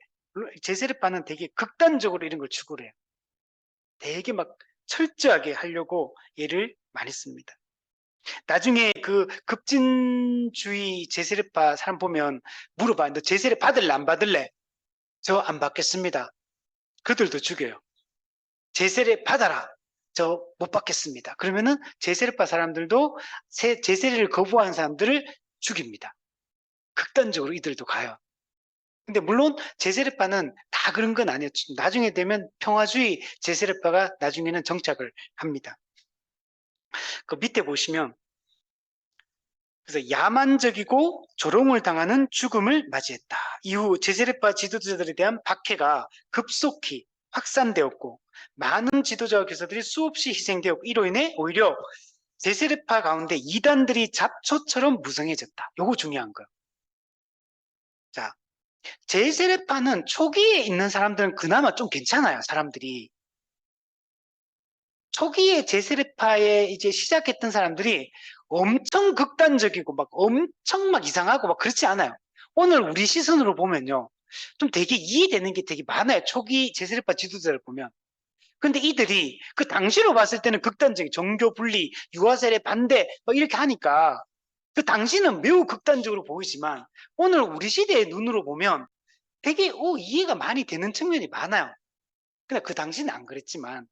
제세례파는 되게 극단적으로 이런 걸 추구를 해요. 되게 막 철저하게 하려고 예를 많이 씁니다. 나중에 그 급진주의 제세례파 사람 보면 물어봐. 너 제세례 받을래 안 받을래? 저 안 받겠습니다. 그들도 죽여요. 제세례 받아라. 저 못 받겠습니다. 그러면은 제세례파 사람들도 제세례를 거부하는 사람들을 죽입니다. 극단적으로 이들도 가요. 근데 물론 제세례파는 다 그런 건 아니에요. 나중에 되면 평화주의 제세례파가 나중에는 정착을 합니다. 그 밑에 보시면 그래서 야만적이고 조롱을 당하는 죽음을 맞이했다. 이후 제세례파 지도자들에 대한 박해가 급속히 확산되었고 많은 지도자와 교사들이 수없이 희생되었고 이로 인해 오히려 제세례파 가운데 이단들이 잡초처럼 무성해졌다. 요거 중요한 거예요. 자, 제세례파는 초기에 있는 사람들은 그나마 좀 괜찮아요. 사람들이 초기에 제세례파에 이제 시작했던 사람들이 엄청 극단적이고 막 엄청 막 이상하고 막 그렇지 않아요. 오늘 우리 시선으로 보면요. 좀 되게 이해되는 게 되게 많아요. 초기 제세례파 지도자를 보면. 근데 이들이 그 당시로 봤을 때는 극단적인 종교 분리, 유아세례 반대 뭐 이렇게 하니까 그 당시는 매우 극단적으로 보이지만 오늘 우리 시대의 눈으로 보면 되게 이해가 많이 되는 측면이 많아요. 근데 그 당시는 안 그랬지만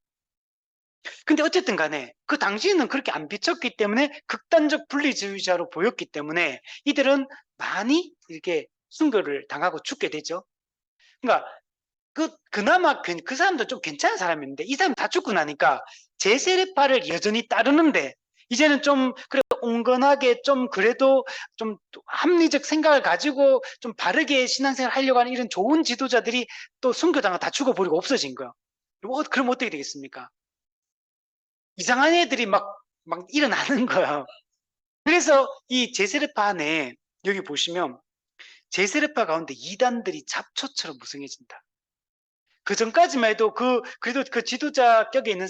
근데 어쨌든 간에 그 당시에는 그렇게 안 비쳤기 때문에 극단적 분리주의자로 보였기 때문에 이들은 많이 이렇게 순교를 당하고 죽게 되죠. 그러니까 그나마 그 사람도 좀 괜찮은 사람인데 이 사람 다 죽고 나니까 제세례파를 여전히 따르는데 이제는 좀 그래 온건하게 좀 그래도 좀 합리적 생각을 가지고 좀 바르게 신앙생활 하려고 하는 이런 좋은 지도자들이 또 순교당하고 다 죽어버리고 없어진 거예요. 그럼 어떻게 되겠습니까? 이상한 애들이 막 일어나는 거예요. 그래서 이 제세례파 안에 여기 보시면 제세례파 가운데 이단들이 잡초처럼 무성해진다. 그 전까지만 해도 그래도 그 지도자 격에 있는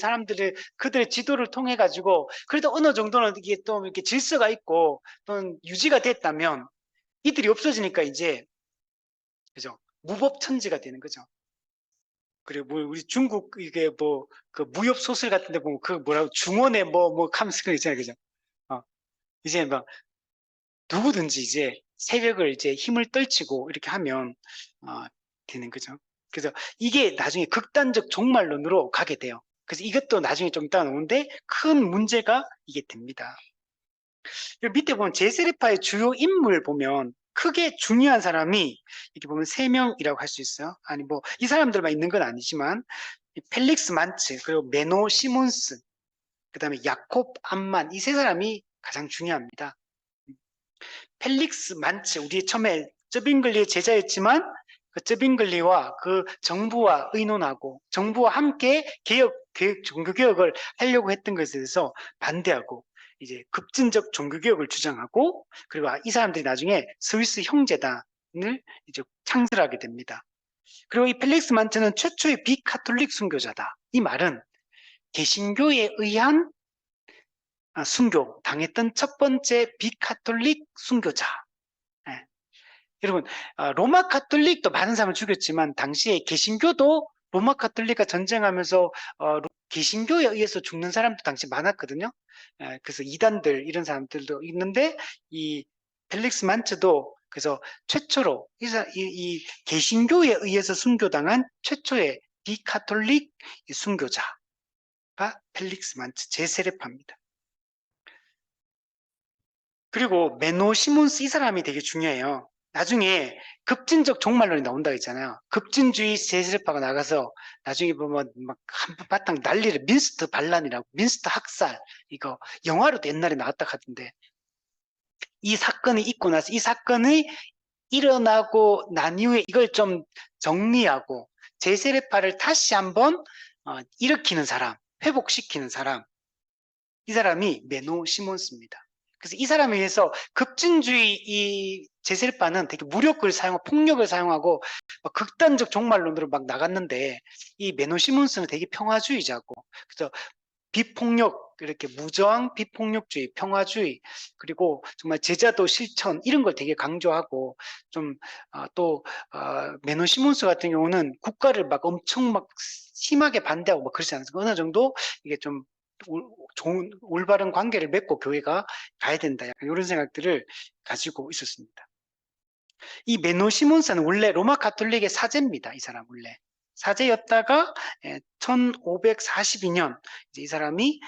그들의 지도를 통해 가지고 그래도 어느 정도는 이게 또 이렇게 질서가 있고 또는 유지가 됐다면 이들이 없어지니까 이제 그죠? 무법천지가 되는 거죠. 그리고 뭐 우리 중국 이게 뭐 그 무협 소설 같은 데 보면 그 뭐라고 중원에 뭐 하면서 그 있잖아요. 그죠? 이제 막 누구든지 이제 세력을 이제 힘을 떨치고 이렇게 하면 되는 거죠. 그래서 이게 나중에 극단적 종말론으로 가게 돼요. 그래서 이것도 나중에 좀 이따 나오는데 큰 문제가 이게 됩니다. 밑에 보면 제세례파의 주요 인물 보면 크게 중요한 사람이 이렇게 보면 3명이라고 할 수 있어요. 아니 뭐 이 사람들만 있는 건 아니지만 펠릭스 만츠 그리고 메노 시몬스 그다음에 야콥 암만 이 3사람이 가장 중요합니다. 펠릭스 만츠 우리 처음에 쩌빙글리의 제자였지만 그 쩌빙글리와 그 정부와 의논하고 정부와 함께 종교개혁을 하려고 했던 것에 대해서 반대하고 이제 급진적 종교개혁을 주장하고 그리고 이 사람들이 나중에 스위스 형제단을 이제 창설하게 됩니다. 그리고 이 펠릭스 만츠는 최초의 비카톨릭 순교자다. 이 말은 개신교에 의한 순교 당했던 첫 번째 비카톨릭 순교자. 여러분, 로마 가톨릭도 많은 사람을 죽였지만 당시에 개신교도 로마 가톨릭과 전쟁하면서 개신교에 의해서 죽는 사람도 당시 많았거든요. 그래서 이단들 이런 사람들도 있는데 이 펠릭스 만츠도 그래서 최초로 이 개신교에 의해서 순교당한 최초의 비카톨릭 순교자가 펠릭스 만츠 제세례파입니다. 그리고 메노 시몬스 이 사람이 되게 중요해요. 나중에 급진적 종말론이 나온다 했잖아요. 급진주의 제세례파가 나가서 나중에 보면 막 한바탕 난리를 민스터 반란이라고 민스터 학살 이거 영화로도 옛날에 나왔다 하던데 이 사건이 있고 나서 이 사건이 일어나고 난 이후에 이걸 좀 정리하고 제세례파를 다시 한번 일으키는 사람, 회복시키는 사람 이 사람이 메노 시몬스입니다. 그래서 이 사람에 의해서 급진주의 이 제세례파는 되게 무력을 사용하고 폭력을 사용하고 극단적 종말론으로 막 나갔는데 이 메노 시몬스는 되게 평화주의자고 그래서 비폭력 이렇게 무저항 비폭력주의 평화주의 그리고 정말 제자도 실천 이런 걸 되게 강조하고 좀 메노 시몬스 같은 경우는 국가를 막 엄청 막 심하게 반대하고 막 그러지 않습니까? 어느 정도 이게 좀 좋은 올바른 관계를 맺고 교회가 가야 된다. 약간 이런 생각들을 가지고 있었습니다. 이 메노 시몬스는 원래 로마 가톨릭의 사제입니다. 이 사람 원래 사제였다가 1542년 이 사람이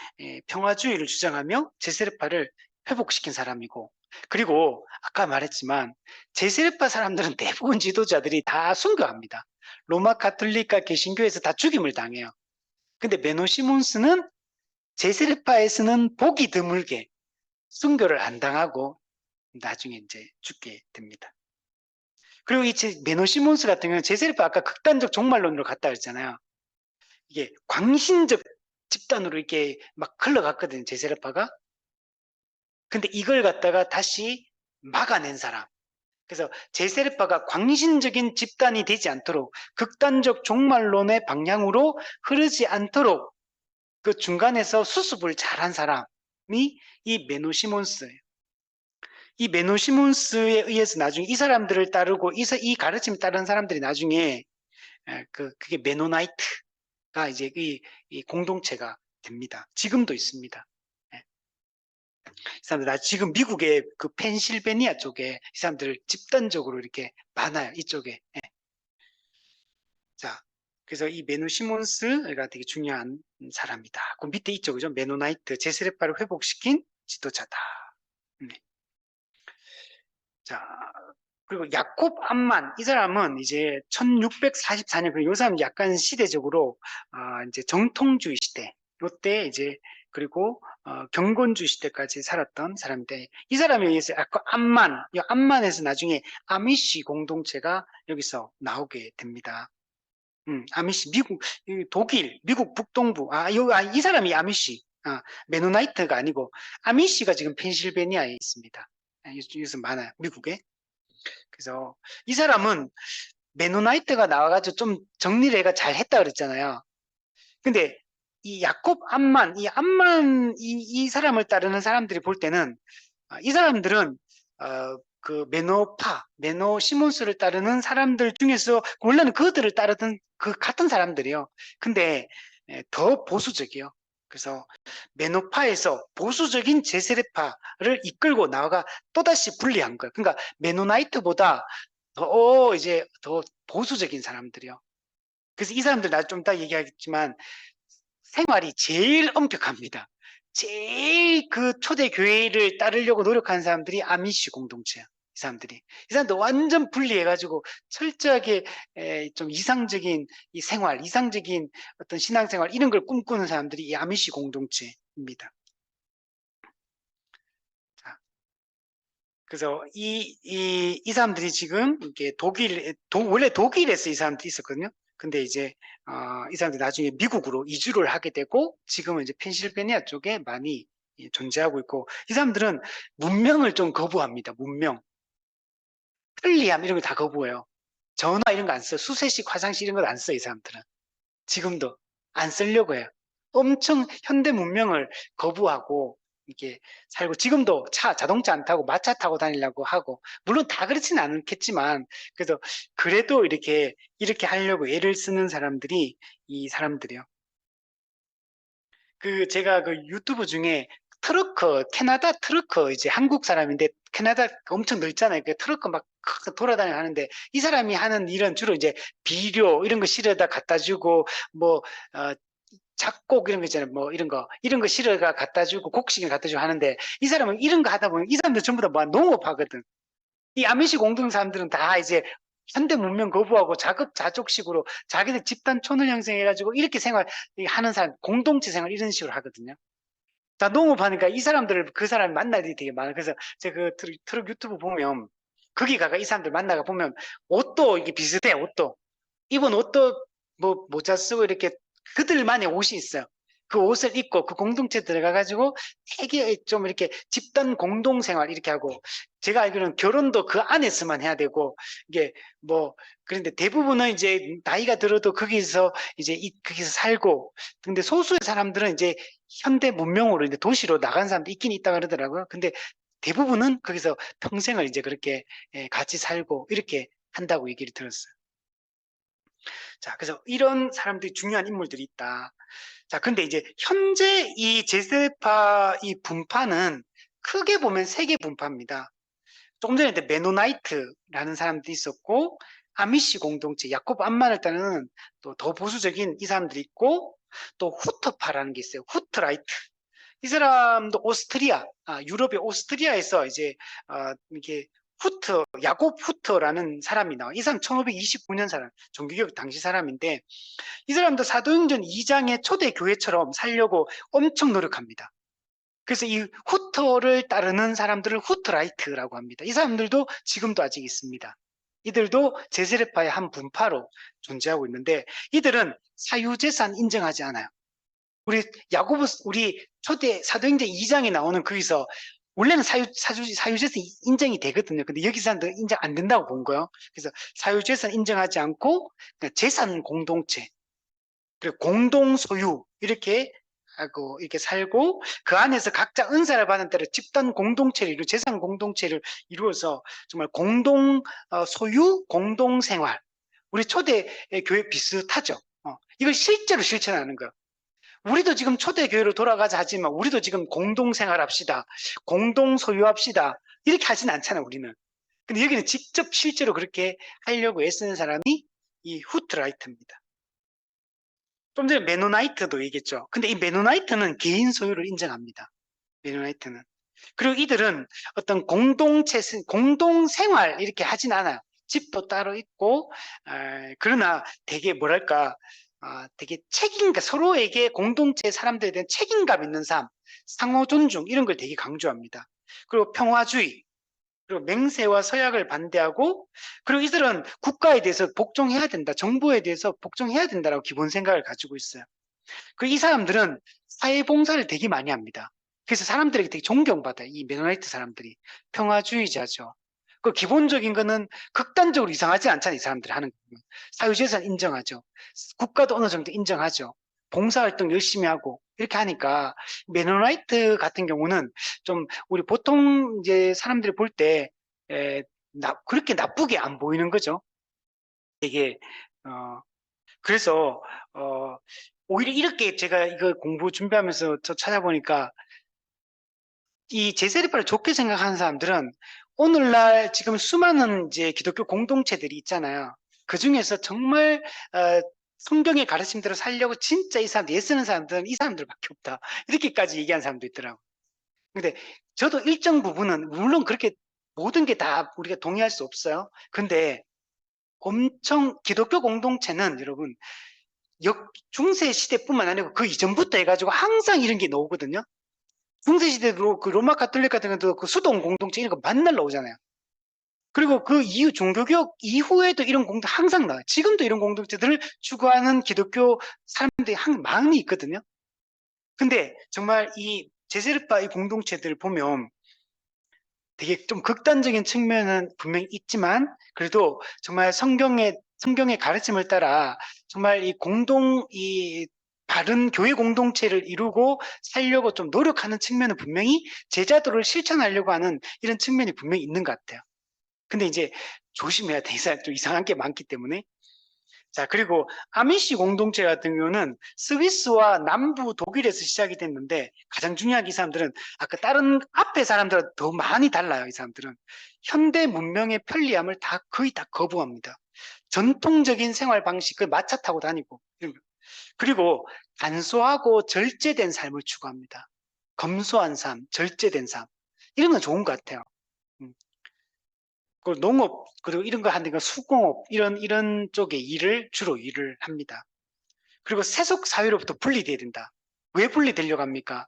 평화주의를 주장하며 제세례파를 회복시킨 사람이고 그리고 아까 말했지만 제세례파 사람들은 대부분 지도자들이 다 순교합니다. 로마 가톨릭과 개신교에서 다 죽임을 당해요. 근데 메노 시몬스는 제세례파에서는 보기 드물게 순교를 안 당하고 나중에 이제 죽게 됩니다. 그리고 이 메노 시몬스 같은 경우는 제세례파 아까 극단적 종말론으로 갔다 그랬잖아요. 이게 광신적 집단으로 이렇게 막 흘러갔거든요, 제세례파가. 근데 이걸 갖다가 다시 막아낸 사람. 그래서 제세례파가 광신적인 집단이 되지 않도록 극단적 종말론의 방향으로 흐르지 않도록 그 중간에서 수습을 잘한 사람이 이 메노 시몬스예요. 이 메노 시몬스에 의해서 나중에 이 사람들을 따르고 이 가르침을 따르는 사람들이 나중에 그게 메노나이트가 이제 이 공동체가 됩니다. 지금도 있습니다. 이 사람들 지금 미국의 그 펜실베니아 쪽에 이 사람들 집단적으로 이렇게 많아요. 이쪽에. 자, 그래서 이 메노 시몬스가 되게 중요한 사람이다. 그 밑에 이쪽이죠. 메노나이트 제세례파를 회복시킨 지도자다. 네. 자, 그리고 야콥 암만 이 사람은 이제 1644년 이 사람은 약간 시대적으로 이제 정통주의 시대 요때 이제 그리고 경건주의 시대까지 살았던 사람인데 이 사람에 의해서 아까 암만에서 나중에 아미시 공동체가 여기서 나오게 됩니다. 아미시 독일 미국 북동부 이 사람이 아미시 메노나이트가 아니고 아미시가 지금 펜실베니아에 있습니다. 여기서 많아요 미국에. 그래서 이 사람은 메노나이트가 나와가지고 좀 정리를 해가 잘 했다 그랬잖아요. 근데 이 야콥 이 사람을 따르는 사람들이 볼 때는 이 사람들은 그 메노 시몬스를 따르는 사람들 중에서 원래는 그들을 따르던 그 같은 사람들이요. 근데 더 보수적이요. 그래서 메노파에서 보수적인 제세례파를 이끌고 나와가 또다시 분리한 거예요. 그러니까 메노나이트보다 더 보수적인 사람들이요. 그래서 이 사람들 나 좀 이따 얘기하겠지만 생활이 제일 엄격합니다. 제일 그 초대 교회를 따르려고 노력하는 사람들이 아미시 공동체야. 이 사람들 완전 분리해가지고 철저하게 좀 이상적인 이 생활, 이상적인 어떤 신앙생활 이런 걸 꿈꾸는 사람들이 이 아미시 공동체입니다. 자, 그래서 이 사람들이 지금 이게 원래 독일에서 이 사람들이 있었거든요. 근데 이제 이 사람들이 나중에 미국으로 이주를 하게 되고 지금은 이제 펜실베니아 쪽에 많이 존재하고 있고 이 사람들은 문명을 좀 거부합니다. 문명. 편리함 이런 거 다 거부해요. 전화 이런 거 안 써. 수세식 화장실 이런 거 안 써. 이 사람들은. 지금도 안 쓰려고 해요. 엄청 현대 문명을 거부하고 이렇게 살고, 지금도 자동차 안 타고 마차 타고 다니려고 하고, 물론 다 그렇지는 않겠지만, 그래도 그래도 이렇게 하려고 애를 쓰는 사람들이 이 사람들이요. 제가 그 유튜브 중에 캐나다 트러커, 이제 한국 사람인데 캐나다 엄청 넓잖아요. 그 트러커 막 돌아다니고 하는데, 이 사람이 하는 일은 주로 이제 비료 이런 거 실어다 갖다 주고, 뭐 어, 작곡 이런 거 있잖아요. 뭐 이런 거 실어가 갖다 주고 곡식을 갖다 주고 하는데, 이 사람은 이런 거 하다 보면 이 사람들 전부 다 뭐 농업하거든. 이 아미시 공동 사람들은 다 이제 현대 문명 거부하고 자급자족식으로 자기들 집단 촌을 형성해가지고 이렇게 하는 사람, 공동체 생활 이런 식으로 하거든요. 자, 농업하니까 이 사람들을, 그 사람이 만날 일이 되게 많아요. 그래서 제가 그 트럭 유튜브 보면, 거기 가가 이 사람들 만나가 보면 옷도 이게 비슷해. 옷도 입은 옷도 뭐 모자 쓰고 이렇게 그들만의 옷이 있어요. 그 옷을 입고 그 공동체 들어가가지고 되게 좀 이렇게 집단 공동생활 이렇게 하고, 제가 알기로는 결혼도 그 안에서만 해야 되고, 이게 뭐 그런데 대부분은 이제 나이가 들어도 거기서 거기서 살고, 근데 소수의 사람들은 이제 현대 문명으로 이제 도시로 나간 사람도 있긴 있다 그러더라고요. 근데 대부분은 거기서 평생을 이제 그렇게 같이 살고 이렇게 한다고 얘기를 들었어요. 자, 그래서 이런 사람들이 중요한 인물들이 있다. 자, 근데 이제 현재 이 제세파 이 분파는 크게 보면 세 개 분파입니다. 조금 전에 메노나이트라는 사람도 있었고, 아미시 공동체, 야코브 암만을 따르는 또 더 보수적인 이 사람들이 있고, 또 후터파라는 게 있어요. 후트라이트. 이 사람도 유럽의 오스트리아에서 이제 이게 야곱 후트라는 사람이 나와. 이 사람 1529년 사람, 종교개혁 당시 사람인데, 이 사람도 사도행전 2장의 초대 교회처럼 살려고 엄청 노력합니다. 그래서 이 후터를 따르는 사람들을 후트라이트라고 합니다. 이 사람들도 지금도 아직 있습니다. 이들도 제세례파의 한 분파로 존재하고 있는데, 이들은 사유재산 인정하지 않아요. 우리 초대 사도행전 2장에 나오는 거기서 원래는 사유재산 인정이 되거든요. 근데 여기서는 인정 안 된다고 본 거예요. 그래서 사유재산 인정하지 않고 그러니까 재산 공동체, 그리고 공동 소유 이렇게 하고 이렇게 살고, 그 안에서 각자 은사를 받은 대로 집단 공동체를 이루 재산 공동체를 이루어서 정말 공동 소유, 공동 생활. 우리 초대 교회 비슷하죠. 이걸 실제로 실천하는 거예요. 우리도 지금 초대교회로 돌아가자 하지만 우리도 지금 공동생활합시다, 공동소유합시다 이렇게 하진 않잖아요, 우리는. 근데 여기는 직접 실제로 그렇게 하려고 애쓰는 사람이 이 후트라이트입니다. 좀 전에 메노나이트도 얘기했죠. 근데 이 메노나이트는 개인 소유를 인정합니다. 메노나이트는. 그리고 이들은 어떤 공동생활 이렇게 하진 않아요. 집도 따로 있고, 그러나 되게 뭐랄까, 되게 그러니까 서로에게 공동체 사람들에 대한 책임감 있는 삶, 상호 존중 이런 걸 되게 강조합니다. 그리고 평화주의, 그리고 맹세와 서약을 반대하고, 그리고 이들은 국가에 대해서 복종해야 된다, 정부에 대해서 복종해야 된다라고 기본 생각을 가지고 있어요. 그리고 이 사람들은 사회봉사를 되게 많이 합니다. 그래서 사람들에게 되게 존경받아요. 이 메노나이트 사람들이 평화주의자죠. 그 기본적인 거는 극단적으로 이상하지 않잖아요. 이 사람들이 하는 거. 사유재산 인정하죠. 국가도 어느 정도 인정하죠. 봉사활동 열심히 하고 이렇게 하니까, 메노나이트 같은 경우는 좀 우리 보통 이제 사람들이 볼 때 그렇게 나쁘게 안 보이는 거죠. 되게 그래서 오히려 이렇게 제가 이거 공부 준비하면서 찾아보니까, 이 제세례파를 좋게 생각하는 사람들은 오늘날 지금 수많은 이제 기독교 공동체들이 있잖아요. 그 중에서 정말 성경의 가르침대로 살려고 진짜 이 사람들 애쓰는 사람들은 이 사람들밖에 없다, 이렇게까지 얘기한 사람도 있더라고요. 근데 저도 일정 부분은 물론 그렇게 모든 게 다 우리가 동의할 수 없어요. 근데 엄청 기독교 공동체는 여러분 중세 시대뿐만 아니고 그 이전부터 해가지고 항상 이런 게 나오거든요. 중세 시대도 그 로마 가톨릭 같은 경우도 그 수동 공동체 이런 거 만날 나오잖아요. 그리고 그 이후 종교개혁 이후에도 이런 공동 항상 나와요. 지금도 이런 공동체들을 추구하는 기독교 사람들이 많이 있거든요. 근데 정말 이 제세례파 이 공동체들을 보면 되게 좀 극단적인 측면은 분명히 있지만, 그래도 정말 성경의 가르침을 따라 정말 이 바른 교회 공동체를 이루고 살려고 좀 노력하는 측면은 분명히 제자도를 실천하려고 하는 이런 측면이 분명히 있는 것 같아요. 근데 이제 조심해야 돼. 좀 이상한 게 많기 때문에. 자, 그리고 아미시 공동체 같은 경우는 스위스와 남부 독일에서 시작이 됐는데 가장 중요한 게 이 사람들은 아까 다른 앞에 사람들은 더 많이 달라요. 이 사람들은 현대 문명의 편리함을 거의 다 거부합니다. 전통적인 생활 방식, 그 마차 타고 다니고 이런 거. 그리고 간소하고 절제된 삶을 추구합니다. 검소한 삶, 절제된 삶. 이런 건 좋은 것 같아요. 음. 그리고 농업, 그리고 이런 거 하는 거 수공업, 이런 쪽의 주로 일을 합니다. 그리고 세속 사회로부터 분리돼야 된다. 왜 분리되려고 합니까?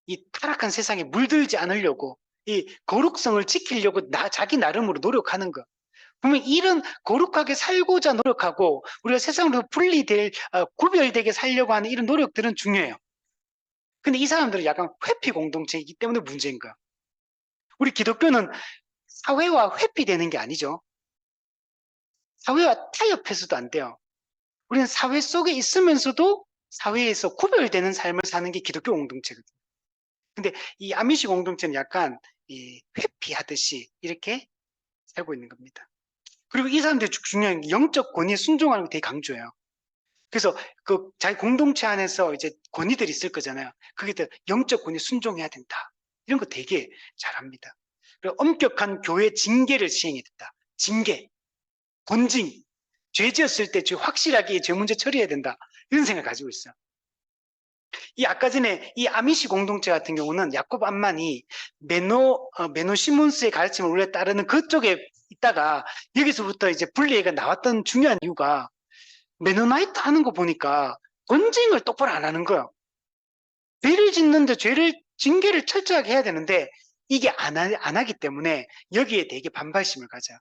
이 타락한 세상에 물들지 않으려고, 이 거룩성을 지키려고 자기 나름으로 노력하는 거. 분명 이런 거룩하게 살고자 노력하고 우리가 세상으로 구별되게 살려고 하는 이런 노력들은 중요해요. 근데 이 사람들은 약간 회피 공동체이기 때문에 문제인 거야. 우리 기독교는 사회와 회피되는 게 아니죠. 사회와 타협해서도 안 돼요. 우리는 사회 속에 있으면서도 사회에서 구별되는 삶을 사는 게 기독교 공동체거든요. 근데 이 아미시 공동체는 약간 이 회피하듯이 이렇게 살고 있는 겁니다. 그리고 이 사람들이 중요한 게 영적 권위에 순종하는 거 되게 강조해요. 그래서 그 자기 공동체 안에서 이제 권위들이 있을 거잖아요. 그게 영적 권위에 순종해야 된다. 이런 거 되게 잘합니다. 그리고 엄격한 교회 징계를 시행해야 된다. 징계, 권징, 죄 지었을 때 확실하게 죄 문제 처리해야 된다. 이런 생각을 가지고 있어요. 이 아까 전에 이 아미시 공동체 같은 경우는 야콥 암만이 메노 시몬스의 가르침을 우리가 따르는 그쪽에 있다가 여기서부터 이제 분리가 나왔던 중요한 이유가 메노나이트 하는 거 보니까 권징을 똑바로 안 하는 거예요. 죄를 짓는데 징계를 철저하게 해야 되는데 이게 안 하기 때문에 여기에 되게 반발심을 가져요.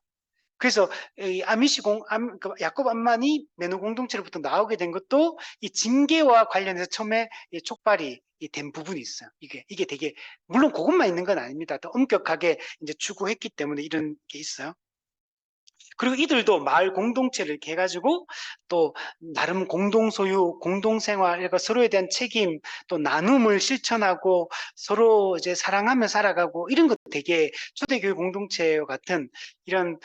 그래서 이 야곱 암만이 메노 공동체로부터 나오게 된 것도 이 징계와 관련해서 처음에 촉발이 된 부분이 있어요. 이게 되게 물론 그것만 있는 건 아닙니다. 더 엄격하게 이제 추구했기 때문에 이런 게 있어요. 그리고 이들도 마을 공동체를 이렇게 해가지고 또 나름 공동소유, 공동생활, 서로에 대한 책임, 또 나눔을 실천하고 서로 이제 사랑하며 살아가고 이런 것도 되게 초대교회 공동체와 같은 이런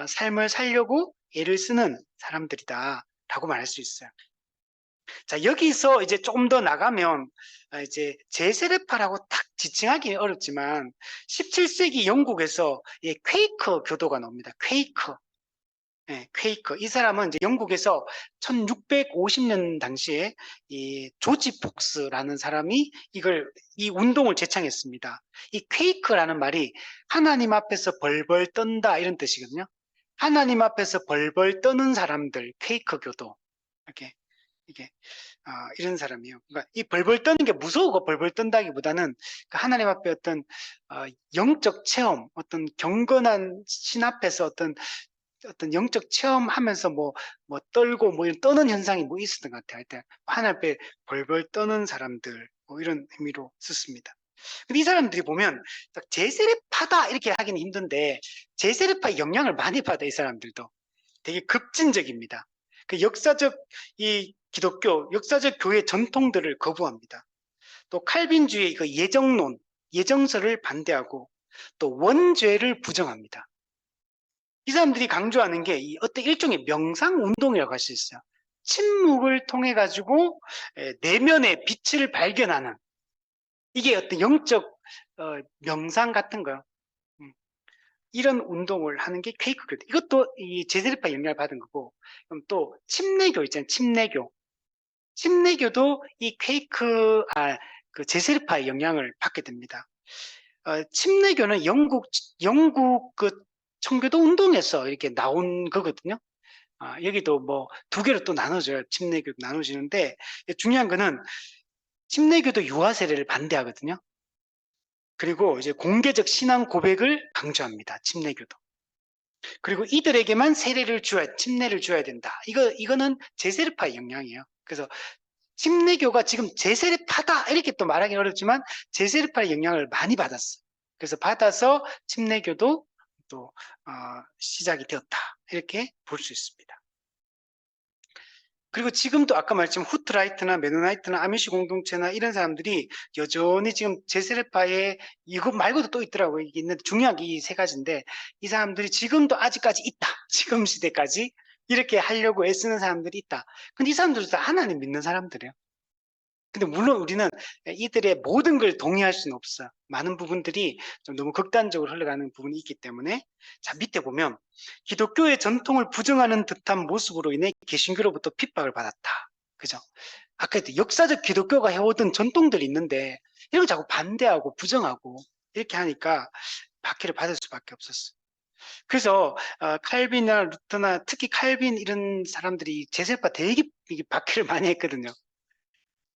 삶을 살려고 애를 쓰는 사람들이다라고 말할 수 있어요. 자, 여기서 이제 조금 더 나가면 이제 제세례파라고 딱 지칭하기 어렵지만 17세기 영국에서 퀘이커 교도가 나옵니다. 퀘이커. 네, 퀘이커. 이 사람은 이제 영국에서 1650년 당시에 이 조지 폭스라는 사람이 이 운동을 제창했습니다. 이 퀘이커라는 말이 하나님 앞에서 벌벌 떤다 이런 뜻이거든요. 하나님 앞에서 벌벌 떠는 사람들, 퀘이커 교도. 이게 이런 사람이에요. 그러니까 이 벌벌 떠는 게 무서우고 벌벌 떤다기보다는 그 하나님 앞에 어떤 영적 체험, 어떤 경건한 신 앞에서 어떤 영적 체험하면서 뭐 떨고 뭐 이런 떠는 현상이 뭐 있었던 것 같아요. 하여튼 하늘 앞에 벌벌 떠는 사람들 뭐 이런 의미로 썼습니다. 근데 이 사람들이 보면 딱 제세례파다 이렇게 하기는 힘든데 제세례파의 영향을 많이 받아 이 사람들도 되게 급진적입니다. 그 역사적 이 기독교 역사적 교회 전통들을 거부합니다. 또 칼빈주의 그 예정론 예정설을 반대하고 또 원죄를 부정합니다. 이 사람들이 강조하는 게 어떤 일종의 명상 운동이라고 할 수 있어요. 침묵을 통해 가지고 내면의 빛을 발견하는 이게 어떤 영적 명상 같은 거요. 이런 운동을 하는 게 퀘이크거든요. 이것도 이 제세례파 영향을 받은 거고, 그럼 또 침례교 있잖아요. 침례교. 침례교도 이 그 제세례파의 영향을 받게 됩니다. 침례교는 영국 그 청교도 운동에서 이렇게 나온 거거든요. 여기도 뭐 두 개로 또 나눠져요. 침례교 나눠지는데 중요한 거는 침례교도 유아 세례를 반대하거든요. 그리고 이제 공개적 신앙 고백을 강조합니다. 침례교도. 그리고 이들에게만 침례를 줘야 된다. 이거는 제세례파의 영향이에요. 그래서 침례교가 지금 제세례파다 이렇게 또 말하기 어렵지만 제세례파의 영향을 많이 받았어요. 그래서 받아서 침례교도 또 시작이 되었다 이렇게 볼 수 있습니다. 그리고 지금도 아까 말했지만 후트라이트나 메노나이트나 아미시 공동체나 이런 사람들이 여전히 지금 제세례파에 이것 말고도 또 있더라고요. 이게 있는데 중요한 게 이 세 가지인데 이 사람들이 지금도 아직까지 있다. 지금 시대까지 이렇게 하려고 애쓰는 사람들이 있다. 근데 이 사람들도 다 하나님 믿는 사람들이에요. 근데 물론 우리는 이들의 모든 걸 동의할 수는 없어요. 많은 부분들이 좀 너무 극단적으로 흘러가는 부분이 있기 때문에. 자, 밑에 보면 기독교의 전통을 부정하는 듯한 모습으로 인해 개신교로부터 핍박을 받았다. 그죠? 아까 했듯이 역사적 기독교가 해오던 전통들이 있는데 이런 거 자꾸 반대하고 부정하고 이렇게 하니까 박해를 받을 수밖에 없었어요. 그래서 칼빈이나 루터나 특히 칼빈 이런 사람들이 제세파 되게 박해를 많이 했거든요.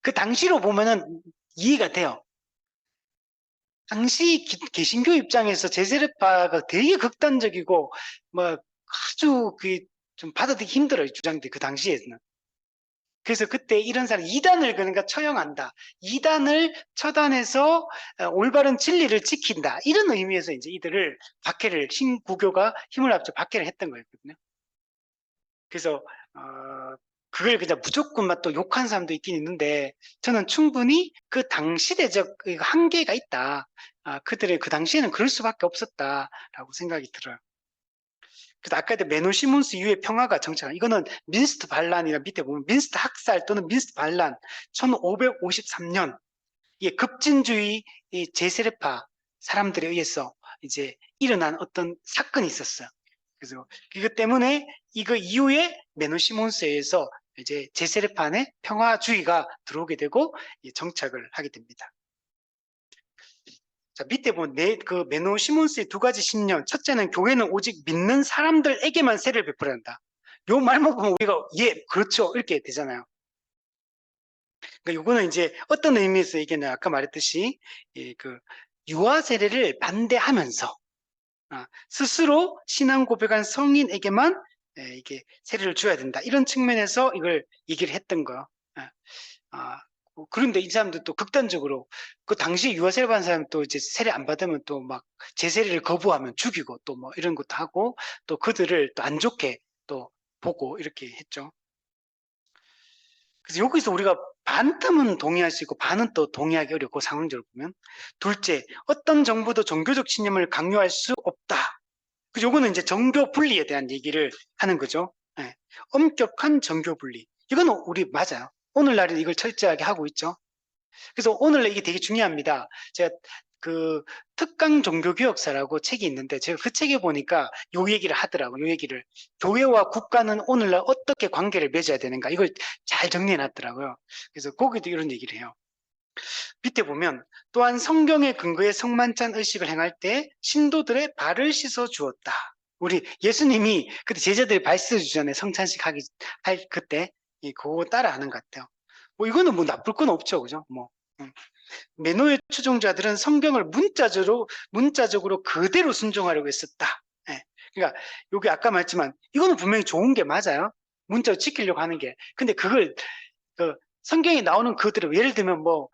그 당시로 보면은 이해가 돼요. 당시 개신교 입장에서 제세례파가 되게 극단적이고 뭐 아주 좀 받아들이기 힘들어요, 주장들 그 당시에는. 그래서 그때 이런 사람 이단을 그러니까 처형한다. 이단을 처단해서 올바른 진리를 지킨다. 이런 의미에서 이제 이들을 박해를 신구교가 힘을 합쳐 박해를 했던 거였거든요. 그래서 그걸 그냥 무조건 막 또 욕한 사람도 있긴 있는데 저는 충분히 그 당시대적 한계가 있다. 그들의 그 당시에는 그럴 수밖에 없었다라고 생각이 들어요. 그래서 아까 메노 시몬스 이후의 평화가 정착한 이거는 민스트 반란이라 밑에 보면 민스트 학살 또는 민스트 반란 1553년 이게 급진주의 제세례파 사람들에 의해서 이제 일어난 어떤 사건이 있었어요. 그래서 그것 때문에 이거 이후에 메노 시몬스에 의해서 이제 제세례판에 평화주의가 들어오게 되고 정착을 하게 됩니다. 자, 밑에 보면 그 메노 시몬스의 두 가지 신념. 첫째는 교회는 오직 믿는 사람들에게만 세를 베풀어야 한다. 요 말만 보면 우리가 예, 그렇죠. 이렇게 되잖아요. 그러니까 요거는 이제 어떤 의미에서 얘기냐 아까 말했듯이 그 유아 세례를 반대하면서 스스로 신앙 고백한 성인에게만 이게 세례를 줘야 된다. 이런 측면에서 이걸 얘기를 했던 거. 그런데 이 사람들 또 극단적으로 그 당시 유아 세례 받은 사람 또 이제 세례 안 받으면 또 막 제세례를 거부하면 죽이고 또 뭐 이런 것도 하고 또 그들을 또 안 좋게 또 보고 이렇게 했죠. 그래서 여기서 우리가 반틈은 동의할 수 있고 반은 또 동의하기 어렵고 상황적으로 보면 둘째, 어떤 정부도 종교적 신념을 강요할 수 없다. 그래서 요거는 이제 정교 분리에 대한 얘기를 하는 거죠. 네. 엄격한 정교 분리. 이거는 우리 맞아요. 오늘날은 이걸 철저하게 하고 있죠. 그래서 오늘날 이게 되게 중요합니다. 제가 그 특강 종교개혁사라고 책이 있는데 제가 그 책에 보니까 요 얘기를 하더라고요. 요 얘기를. 교회와 국가는 오늘날 어떻게 관계를 맺어야 되는가 이걸 잘 정리해 놨더라고요. 그래서 거기도 이런 얘기를 해요. 밑에 보면 또한 성경의 근거에 성만찬 의식을 행할 때 신도들의 발을 씻어 주었다. 우리 예수님이 그때 제자들이 발 씻어 주잖아요. 성찬식 할 그때 그거 따라하는 것 같아요. 뭐 이거는 뭐 나쁠 건 없죠, 그죠? 뭐 메노의 추종자들은 성경을 문자적으로 그대로 순종하려고 했었다. 예. 그러니까 여기 아까 말했지만 이거는 분명히 좋은 게 맞아요. 문자로 지키려고 하는 게. 근데 그걸 그 성경에 나오는 그대로 예를 들면 뭐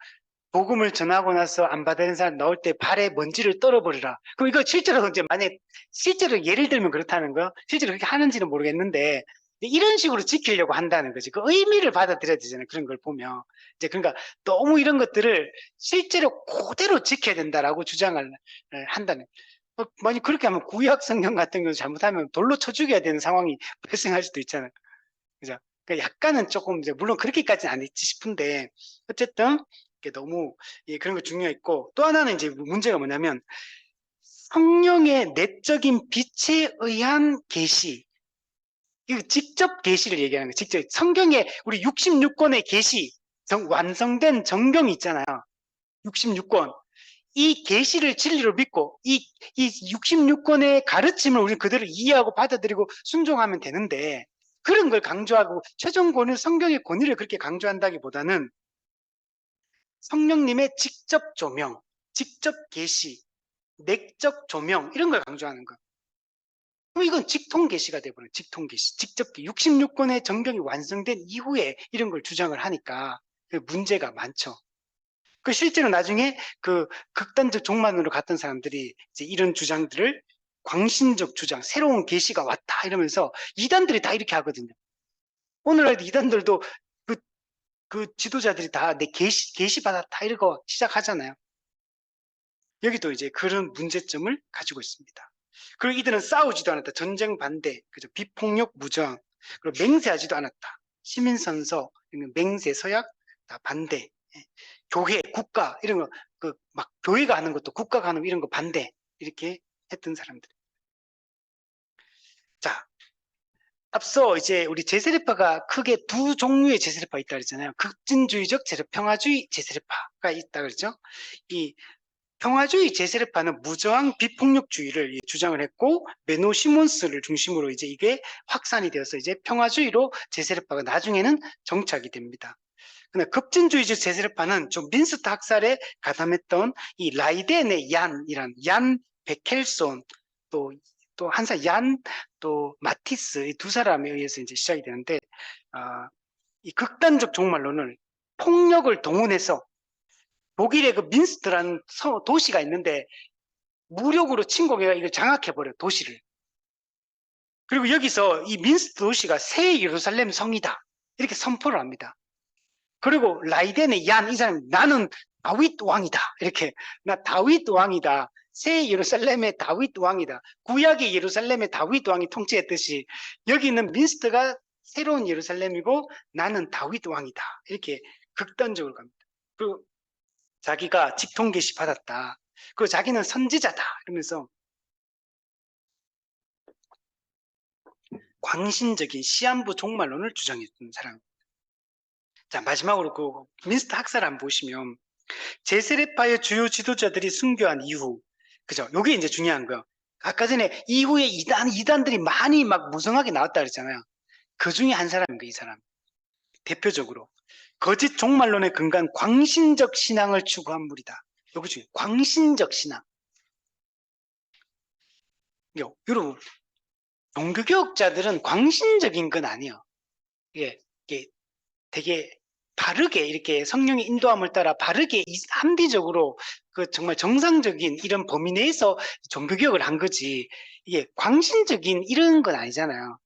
복음을 전하고 나서 안 받는 사람 나올 때 발에 먼지를 떨어버리라. 그럼 이거 실제로 이제 만약 실제로 예를 들면 그렇다는 거, 실제로 그렇게 하는지는 모르겠는데 이런 식으로 지키려고 한다는 거지. 그 의미를 받아들여야 되잖아요. 그런 걸 보면 이제 그러니까 너무 이런 것들을 실제로 그대로 지켜야 된다라고 주장을 한다는. 만약 그렇게 하면 구약 성경 같은 경우 잘못하면 돌로 쳐 죽여야 되는 상황이 발생할 수도 있잖아요. 그죠? 그러니까 약간은 조금 이제 물론 그렇게까지는 안 했지 싶은데 어쨌든 너무 그런 거 중요했고 또 하나는 이제 문제가 뭐냐면 성령의 내적인 빛에 의한 계시 이거 직접 계시를 얘기하는 거예요. 직접 성경에 우리 66권의 계시 완성된 정경이 있잖아요. 66권 이 계시를 진리로 믿고 이 66권의 가르침을 우리 그대로 이해하고 받아들이고 순종하면 되는데 그런 걸 강조하고 최종 권위 성경의 권위를 그렇게 강조한다기보다는 성령님의 직접 조명, 직접 계시, 내적 조명 이런 걸 강조하는 거. 그럼 이건 직통 계시가 되버려요. 직통 계시, 직접 66권의 정경이 완성된 이후에 이런 걸 주장을 하니까 문제가 많죠. 그 실제로 나중에 그 극단적 종말론으로 갔던 사람들이 이제 이런 주장들을 광신적 주장, 새로운 계시가 왔다 이러면서 이단들이 다 이렇게 하거든요. 오늘날 이단들도 그, 그 지도자들이 다 내 계시 받았다 이러고 시작하잖아요. 여기도 이제 그런 문제점을 가지고 있습니다. 그리고 이들은 싸우지도 않았다. 전쟁 반대, 그죠? 비폭력 무저항, 그리고 맹세하지도 않았다. 시민선서, 맹세, 서약 다 반대. 예. 교회, 국가 이런 거, 그 막 교회가 하는 것도 국가가 하는 거 이런 거 반대 이렇게 했던 사람들. 자, 앞서 이제 우리 제세례파가 크게 두 종류의 제세례파 있다 그랬잖아요. 급진주의적 제세례파, 평화주의 제세례파가 있다 그랬죠. 이 평화주의 제세례파는 무저항 비폭력주의를 주장을 했고 메노 시몬스를 중심으로 이제 이게 확산이 되어서 이제 평화주의로 제세례파가 나중에는 정착이 됩니다. 근데 급진주의적 제세례파는 좀 민스트 학살에 가담했던 이 라이덴의 얀이란 얀 베켈손 또 한 사람 얀 또 마티스 이 두 사람에 의해서 이제 시작이 되는데 이 극단적 종말론을 폭력을 동원해서 독일의 그 민스트라는 도시가 있는데 무력으로 침공해가 이걸 장악해버려 도시를. 그리고 여기서 이 민스트 도시가 새 예루살렘 성이다 이렇게 선포를 합니다. 그리고 라이덴의 얀 이 사람 나는 다윗 왕이다 이렇게 나 다윗 왕이다. 새 예루살렘의 다윗 왕이다. 구약의 예루살렘의 다윗 왕이 통치했듯이 여기는 민스트가 새로운 예루살렘이고 나는 다윗 왕이다 이렇게 극단적으로 갑니다. 그리고 자기가 직통 계시 받았다. 그리고 자기는 선지자다 이러면서 광신적인 시한부 종말론을 주장했던 사람. 자, 마지막으로 그 민스트 학살 한번 보시면 제세례파의 주요 지도자들이 순교한 이후, 그죠? 요게 이제 중요한 거예요. 아까 전에 이후에 이단들이 많이 막 무성하게 나왔다 그랬잖아요. 그 중에 한 사람인 거예요, 이 사람. 대표적으로. 거짓 종말론에 근거한 광신적 신앙을 추구한 무리다. 요거 중에 광신적 신앙. 여러분, 종교개혁자들은 광신적인 건 아니에요. 이게 되게 바르게 이렇게 성령의 인도함을 따라 바르게 합리적으로 그 정말 정상적인 이런 범위 내에서 종교개혁을 한 거지 이게 광신적인 이런 건 아니잖아요.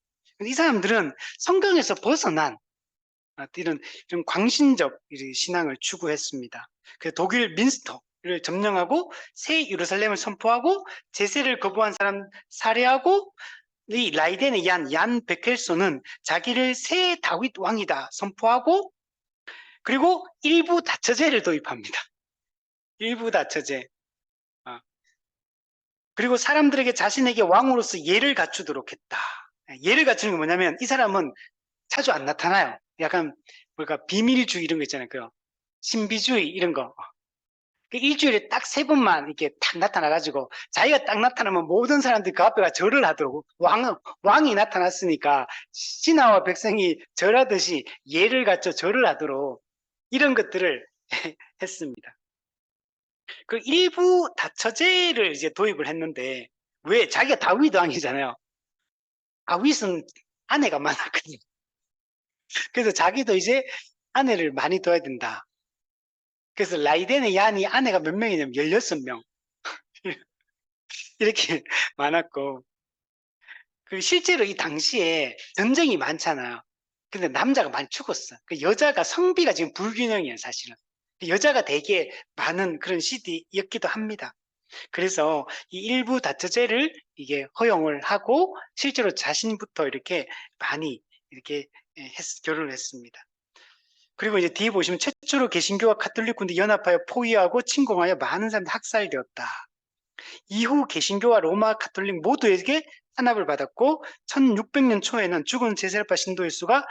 이 사람들은 성경에서 벗어난 이런 광신적 신앙을 추구했습니다. 그래서 독일 민스터를 점령하고 새 예루살렘을 선포하고 제세를 거부한 사람 살해하고 이 라이덴의 얀 베켈소는 자기를 새 다윗 왕이다 선포하고 그리고 일부 다처제를 도입합니다. 일부 다처제. 그리고 사람들에게 자신에게 왕으로서 예를 갖추도록 했다. 예를 갖추는 게 뭐냐면 이 사람은 자주 안 나타나요. 약간 뭐랄까 비밀주의 이런 거 있잖아요. 그 신비주의 이런 거. 일주일에 딱 3번만 이렇게 딱 나타나가지고 자기가 딱 나타나면 모든 사람들이 그 앞에 가 절을 하도록 왕이 나타났으니까 신하와 백성이 절하듯이 예를 갖춰 절을 하도록 이런 것들을 했습니다. 그 일부 다처제를 이제 도입을 했는데 왜 자기가 다윗 왕이잖아요. 다윗은 아내가 많았거든요. 그래서 자기도 이제 아내를 많이 둬야 된다. 그래서 라이덴의 얀이 아내가 몇 명이냐면 16명. 이렇게 많았고. 그 실제로 이 당시에 전쟁이 많잖아요. 근데 남자가 많이 죽었어. 그 여자가 성비가 지금 불균형이에요, 사실은. 여자가 되게 많은 그런 시대였기도 합니다. 그래서 이 일부 다처제를 이게 허용을 하고 실제로 자신부터 이렇게 많이 이렇게 결혼을 했습니다. 그리고 이제 뒤에 보시면 최초로 개신교와 가톨릭 군대 연합하여 포위하고 침공하여 많은 사람들이 학살되었다. 이후 개신교와 로마 가톨릭 모두에게 탄압을 받았고 1600년 초에는 죽은 제세례파 신도의 수가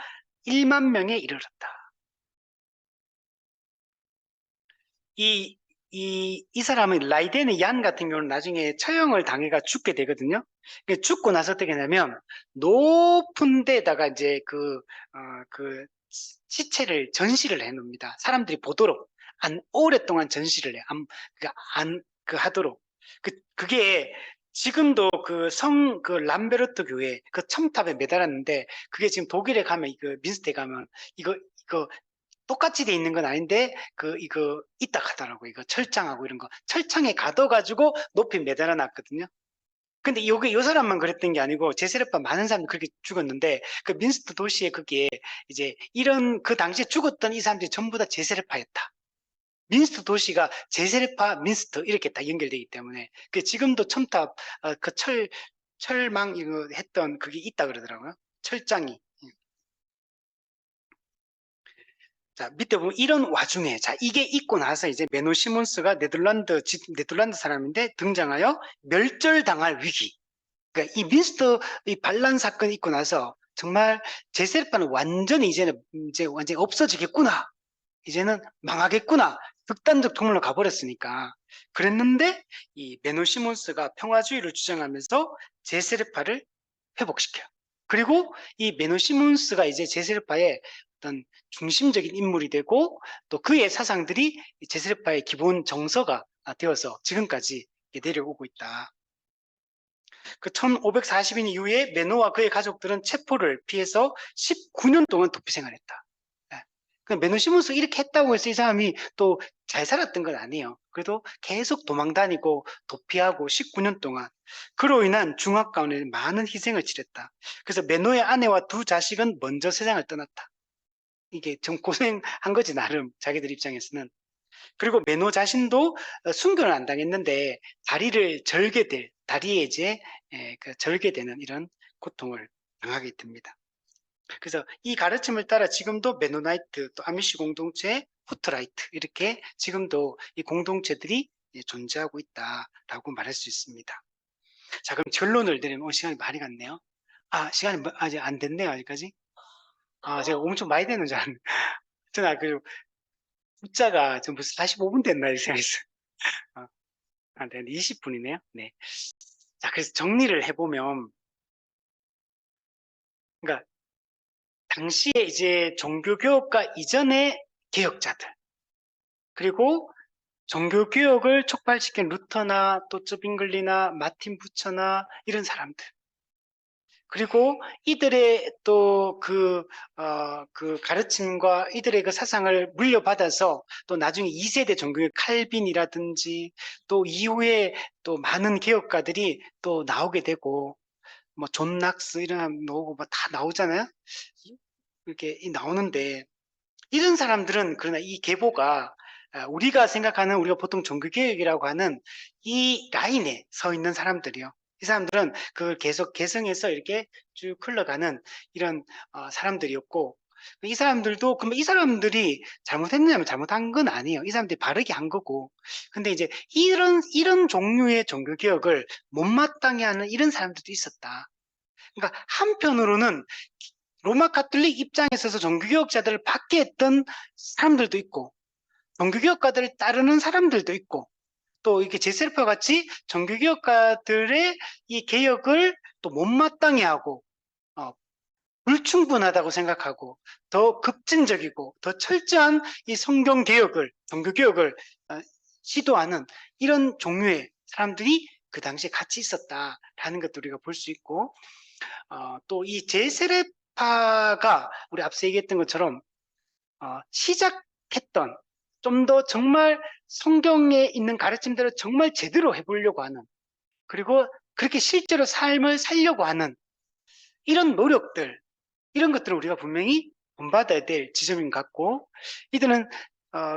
1만 명에 이르렀다. 이 사람은 라이덴의 얀 같은 경우는 나중에 처형을 당해가 죽게 되거든요. 죽고 나서 어떻게 하냐면 높은 데다가 이제 그 시체를 전시를 해 놓습니다. 사람들이 보도록 오랫동안 전시를 해. 하도록. 그게 지금도 그 람베르트 교회 그 첨탑에 매달았는데 그게 지금 독일에 가면 민스트에 가면 이거 똑같이 돼 있는 건 아닌데 이거 있다 하더라고. 이거 철창하고 이런 거 철창에 가둬가지고 높이 매달아 놨거든요. 근데 요게 요 사람만 그랬던 게 아니고 제세례파 많은 사람들이 그렇게 죽었는데 그 민스터 도시에 그게 이제 이런 그 당시에 죽었던 이 사람들이 전부 다 제세례파였다. 민스터 도시가 제세례파 민스터 이렇게 다 연결되기 때문에 그 지금도 첨탑 그 철망 이거 했던 그게 있다 그러더라고요. 철장이. 자, 밑에 보면 이런 와중에, 자, 이게 있고 나서 이제 메노 시몬스가 네덜란드 사람인데 등장하여 멸절당할 위기. 그러니까 이 민스터 이 반란 사건이 있고 나서 정말 제세례파는 완전히 이제 완전히 없어지겠구나. 이제는 망하겠구나. 극단적 통로로 가버렸으니까. 그랬는데 이 메노 시몬스가 평화주의를 주장하면서 제세례파를 회복시켜요. 그리고 이 메노 시몬스가 이제 제세례파의 어떤 중심적인 인물이 되고 또 그의 사상들이 제세례파의 기본 정서가 되어서 지금까지 내려오고 있다. 그 1540년 이후에 메노와 그의 가족들은 체포를 피해서 19년 동안 도피 생활했다. 그 메노 시몬스 이렇게 했다고 해서 이 사람이 또 잘 살았던 건 아니에요. 그래도 계속 도망 다니고 도피하고 19년 동안 그로 인한 중압 가운데 많은 희생을 치렀다. 그래서 메노의 아내와 두 자식은 먼저 세상을 떠났다. 이게 좀 고생한 거지 나름 자기들 입장에서는. 그리고 메노 자신도 순교는 안 당했는데 다리에 이제 그 절개되는 이런 고통을 당하게 됩니다. 그래서 이 가르침을 따라 지금도 메노나이트 또 아미시 공동체 후트라이트 이렇게 지금도 이 공동체들이 존재하고 있다라고 말할 수 있습니다. 자, 그럼 결론을 내리면 시간이 많이 갔네요. 시간이 아직 안 됐네요, 아직까지. 제가 엄청 많이 되는 줄 알았는데. 저는 그 숫자가 좀 무슨 45분 됐나 이렇게 생각했어요. 네, 20분이네요. 네. 자, 그래서 정리를 해보면, 그러니까 당시에 이제 종교개혁과 이전의 개혁자들, 그리고 종교개혁을 촉발시킨 루터나 또 쩌빙글리나 마틴 부처나 이런 사람들, 그리고 이들의 또 그 가르침과 이들의 그 사상을 물려받아서 또 나중에 2세대 종교의 칼빈이라든지 또 이후에 또 많은 개혁가들이 또 나오게 되고 뭐 존 낙스 이런 사람 나오고 뭐 다 나오잖아요. 이렇게 나오는데 이런 사람들은 그러나 이 계보가 우리가 보통 종교개혁이라고 하는 이 라인에 서 있는 사람들이요. 이 사람들은 그걸 계속 개성해서 이렇게 쭉 흘러가는 이런 사람들이었고 이 사람들도 그럼 이 사람들이 잘못했느냐면 잘못한 건 아니에요. 이 사람들이 바르게 한 거고. 근데 이제 이런 종류의 종교개혁을 못마땅해 하는 이런 사람들도 있었다. 그러니까 한편으로는 로마 카톨릭 입장에 서서 종교개혁자들을 받게 했던 사람들도 있고 종교개혁가들을 따르는 사람들도 있고 또 이렇게 제세르파 같이 종교개혁가들의 이 개혁을 또 못마땅해 하고 불충분하다고 생각하고 더 급진적이고 더 철저한 이 성경개혁을 종교개혁을 시도하는 이런 종류의 사람들이 그 당시에 같이 있었다라는 것도 우리가 볼 수 있고 또 이 제세례파가 우리 앞서 얘기했던 것처럼 시작했던 좀 더 정말 성경에 있는 가르침대로 정말 제대로 해보려고 하는 그리고 그렇게 실제로 삶을 살려고 하는 이런 노력들 이런 것들을 우리가 분명히 본받아야 될 지점인 것 같고 이들은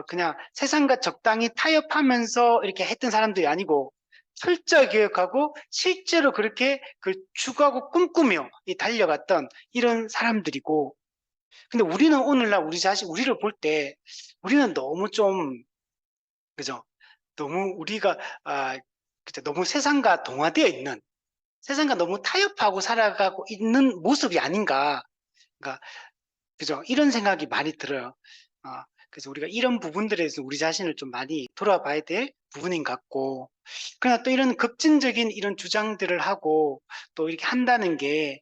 그냥 세상과 적당히 타협하면서 이렇게 했던 사람들이 아니고 철저히 개혁하고 실제로 그렇게 그 추구하고 꿈꾸며 달려갔던 이런 사람들이고 근데 우리는 오늘날 우리를 볼 때 우리는 너무 좀 그죠? 너무 우리가 그죠? 너무 세상과 동화되어 있는 세상과 너무 타협하고 살아가고 있는 모습이 아닌가 그러니까 그죠? 이런 생각이 많이 들어요. 그래서 우리가 이런 부분들에 대해서 우리 자신을 좀 많이 돌아봐야 될 부분인 것 같고, 그러나 또 이런 급진적인 이런 주장들을 하고 또 이렇게 한다는 게,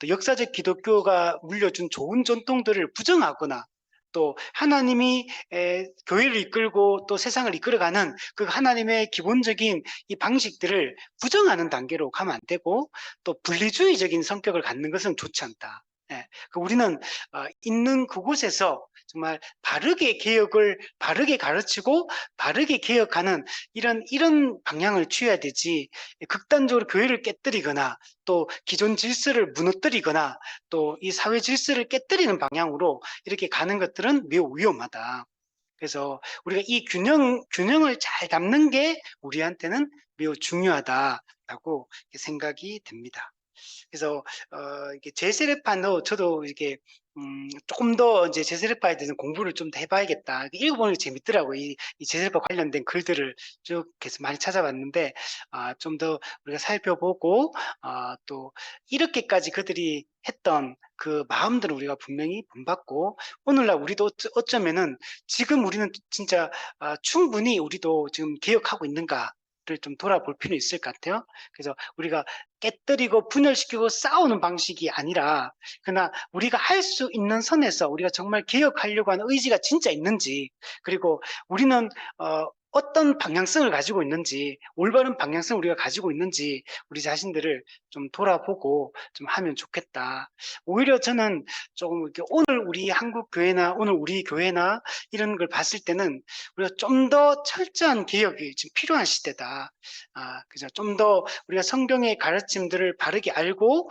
또 역사적 기독교가 물려준 좋은 전통들을 부정하거나 또 하나님이 교회를 이끌고 또 세상을 이끌어가는 그 하나님의 기본적인 이 방식들을 부정하는 단계로 가면 안 되고 또 분리주의적인 성격을 갖는 것은 좋지 않다. 우리는 있는 그곳에서 정말 바르게 개혁을 바르게 가르치고 바르게 개혁하는 이런 방향을 취해야 되지, 극단적으로 교회를 깨뜨리거나 또 기존 질서를 무너뜨리거나 또 이 사회 질서를 깨뜨리는 방향으로 이렇게 가는 것들은 매우 위험하다. 그래서 우리가 이 균형을 잘 잡는 게 우리한테는 매우 중요하다라고 생각이 됩니다. 그래서 이게 제세례파도 저도 이렇게 조금 더 이제 제세례파에 대해서 공부를 좀 더 해봐야겠다. 읽어보는 게 재밌더라고요. 이 제세례파 관련된 글들을 쭉 계속 많이 찾아봤는데, 좀 더 우리가 살펴보고, 또 이렇게까지 그들이 했던 그 마음들을 우리가 분명히 본받고, 오늘날 우리도 어쩌면은 지금 우리는 진짜 충분히 우리도 지금 개혁하고 있는가? 좀 돌아볼 필요 있을 것 같아요. 그래서 우리가 깨뜨리고 분열시키고 싸우는 방식이 아니라, 그러나 우리가 할 수 있는 선에서 우리가 정말 개혁하려고 하는 의지가 진짜 있는지, 그리고 우리는 어떤 방향성을 가지고 있는지, 올바른 방향성을 우리가 가지고 있는지 우리 자신들을 좀 돌아보고 좀 하면 좋겠다. 오히려 저는 조금 이렇게 오늘 우리 한국 교회나 오늘 우리 교회나 이런 걸 봤을 때는 우리가 좀 더 철저한 개혁이 지금 필요한 시대다. 그죠? 좀 더 우리가 성경의 가르침들을 바르게 알고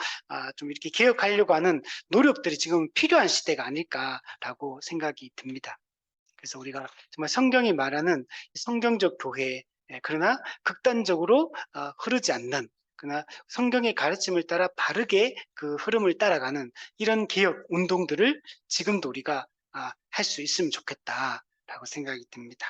좀 이렇게 개혁하려고 하는 노력들이 지금 필요한 시대가 아닐까라고 생각이 듭니다. 그래서 우리가 정말 성경이 말하는 성경적 교회, 그러나 극단적으로 흐르지 않는, 그러나 성경의 가르침을 따라 바르게 그 흐름을 따라가는 이런 개혁 운동들을 지금도 우리가 할 수 있으면 좋겠다라고 생각이 듭니다.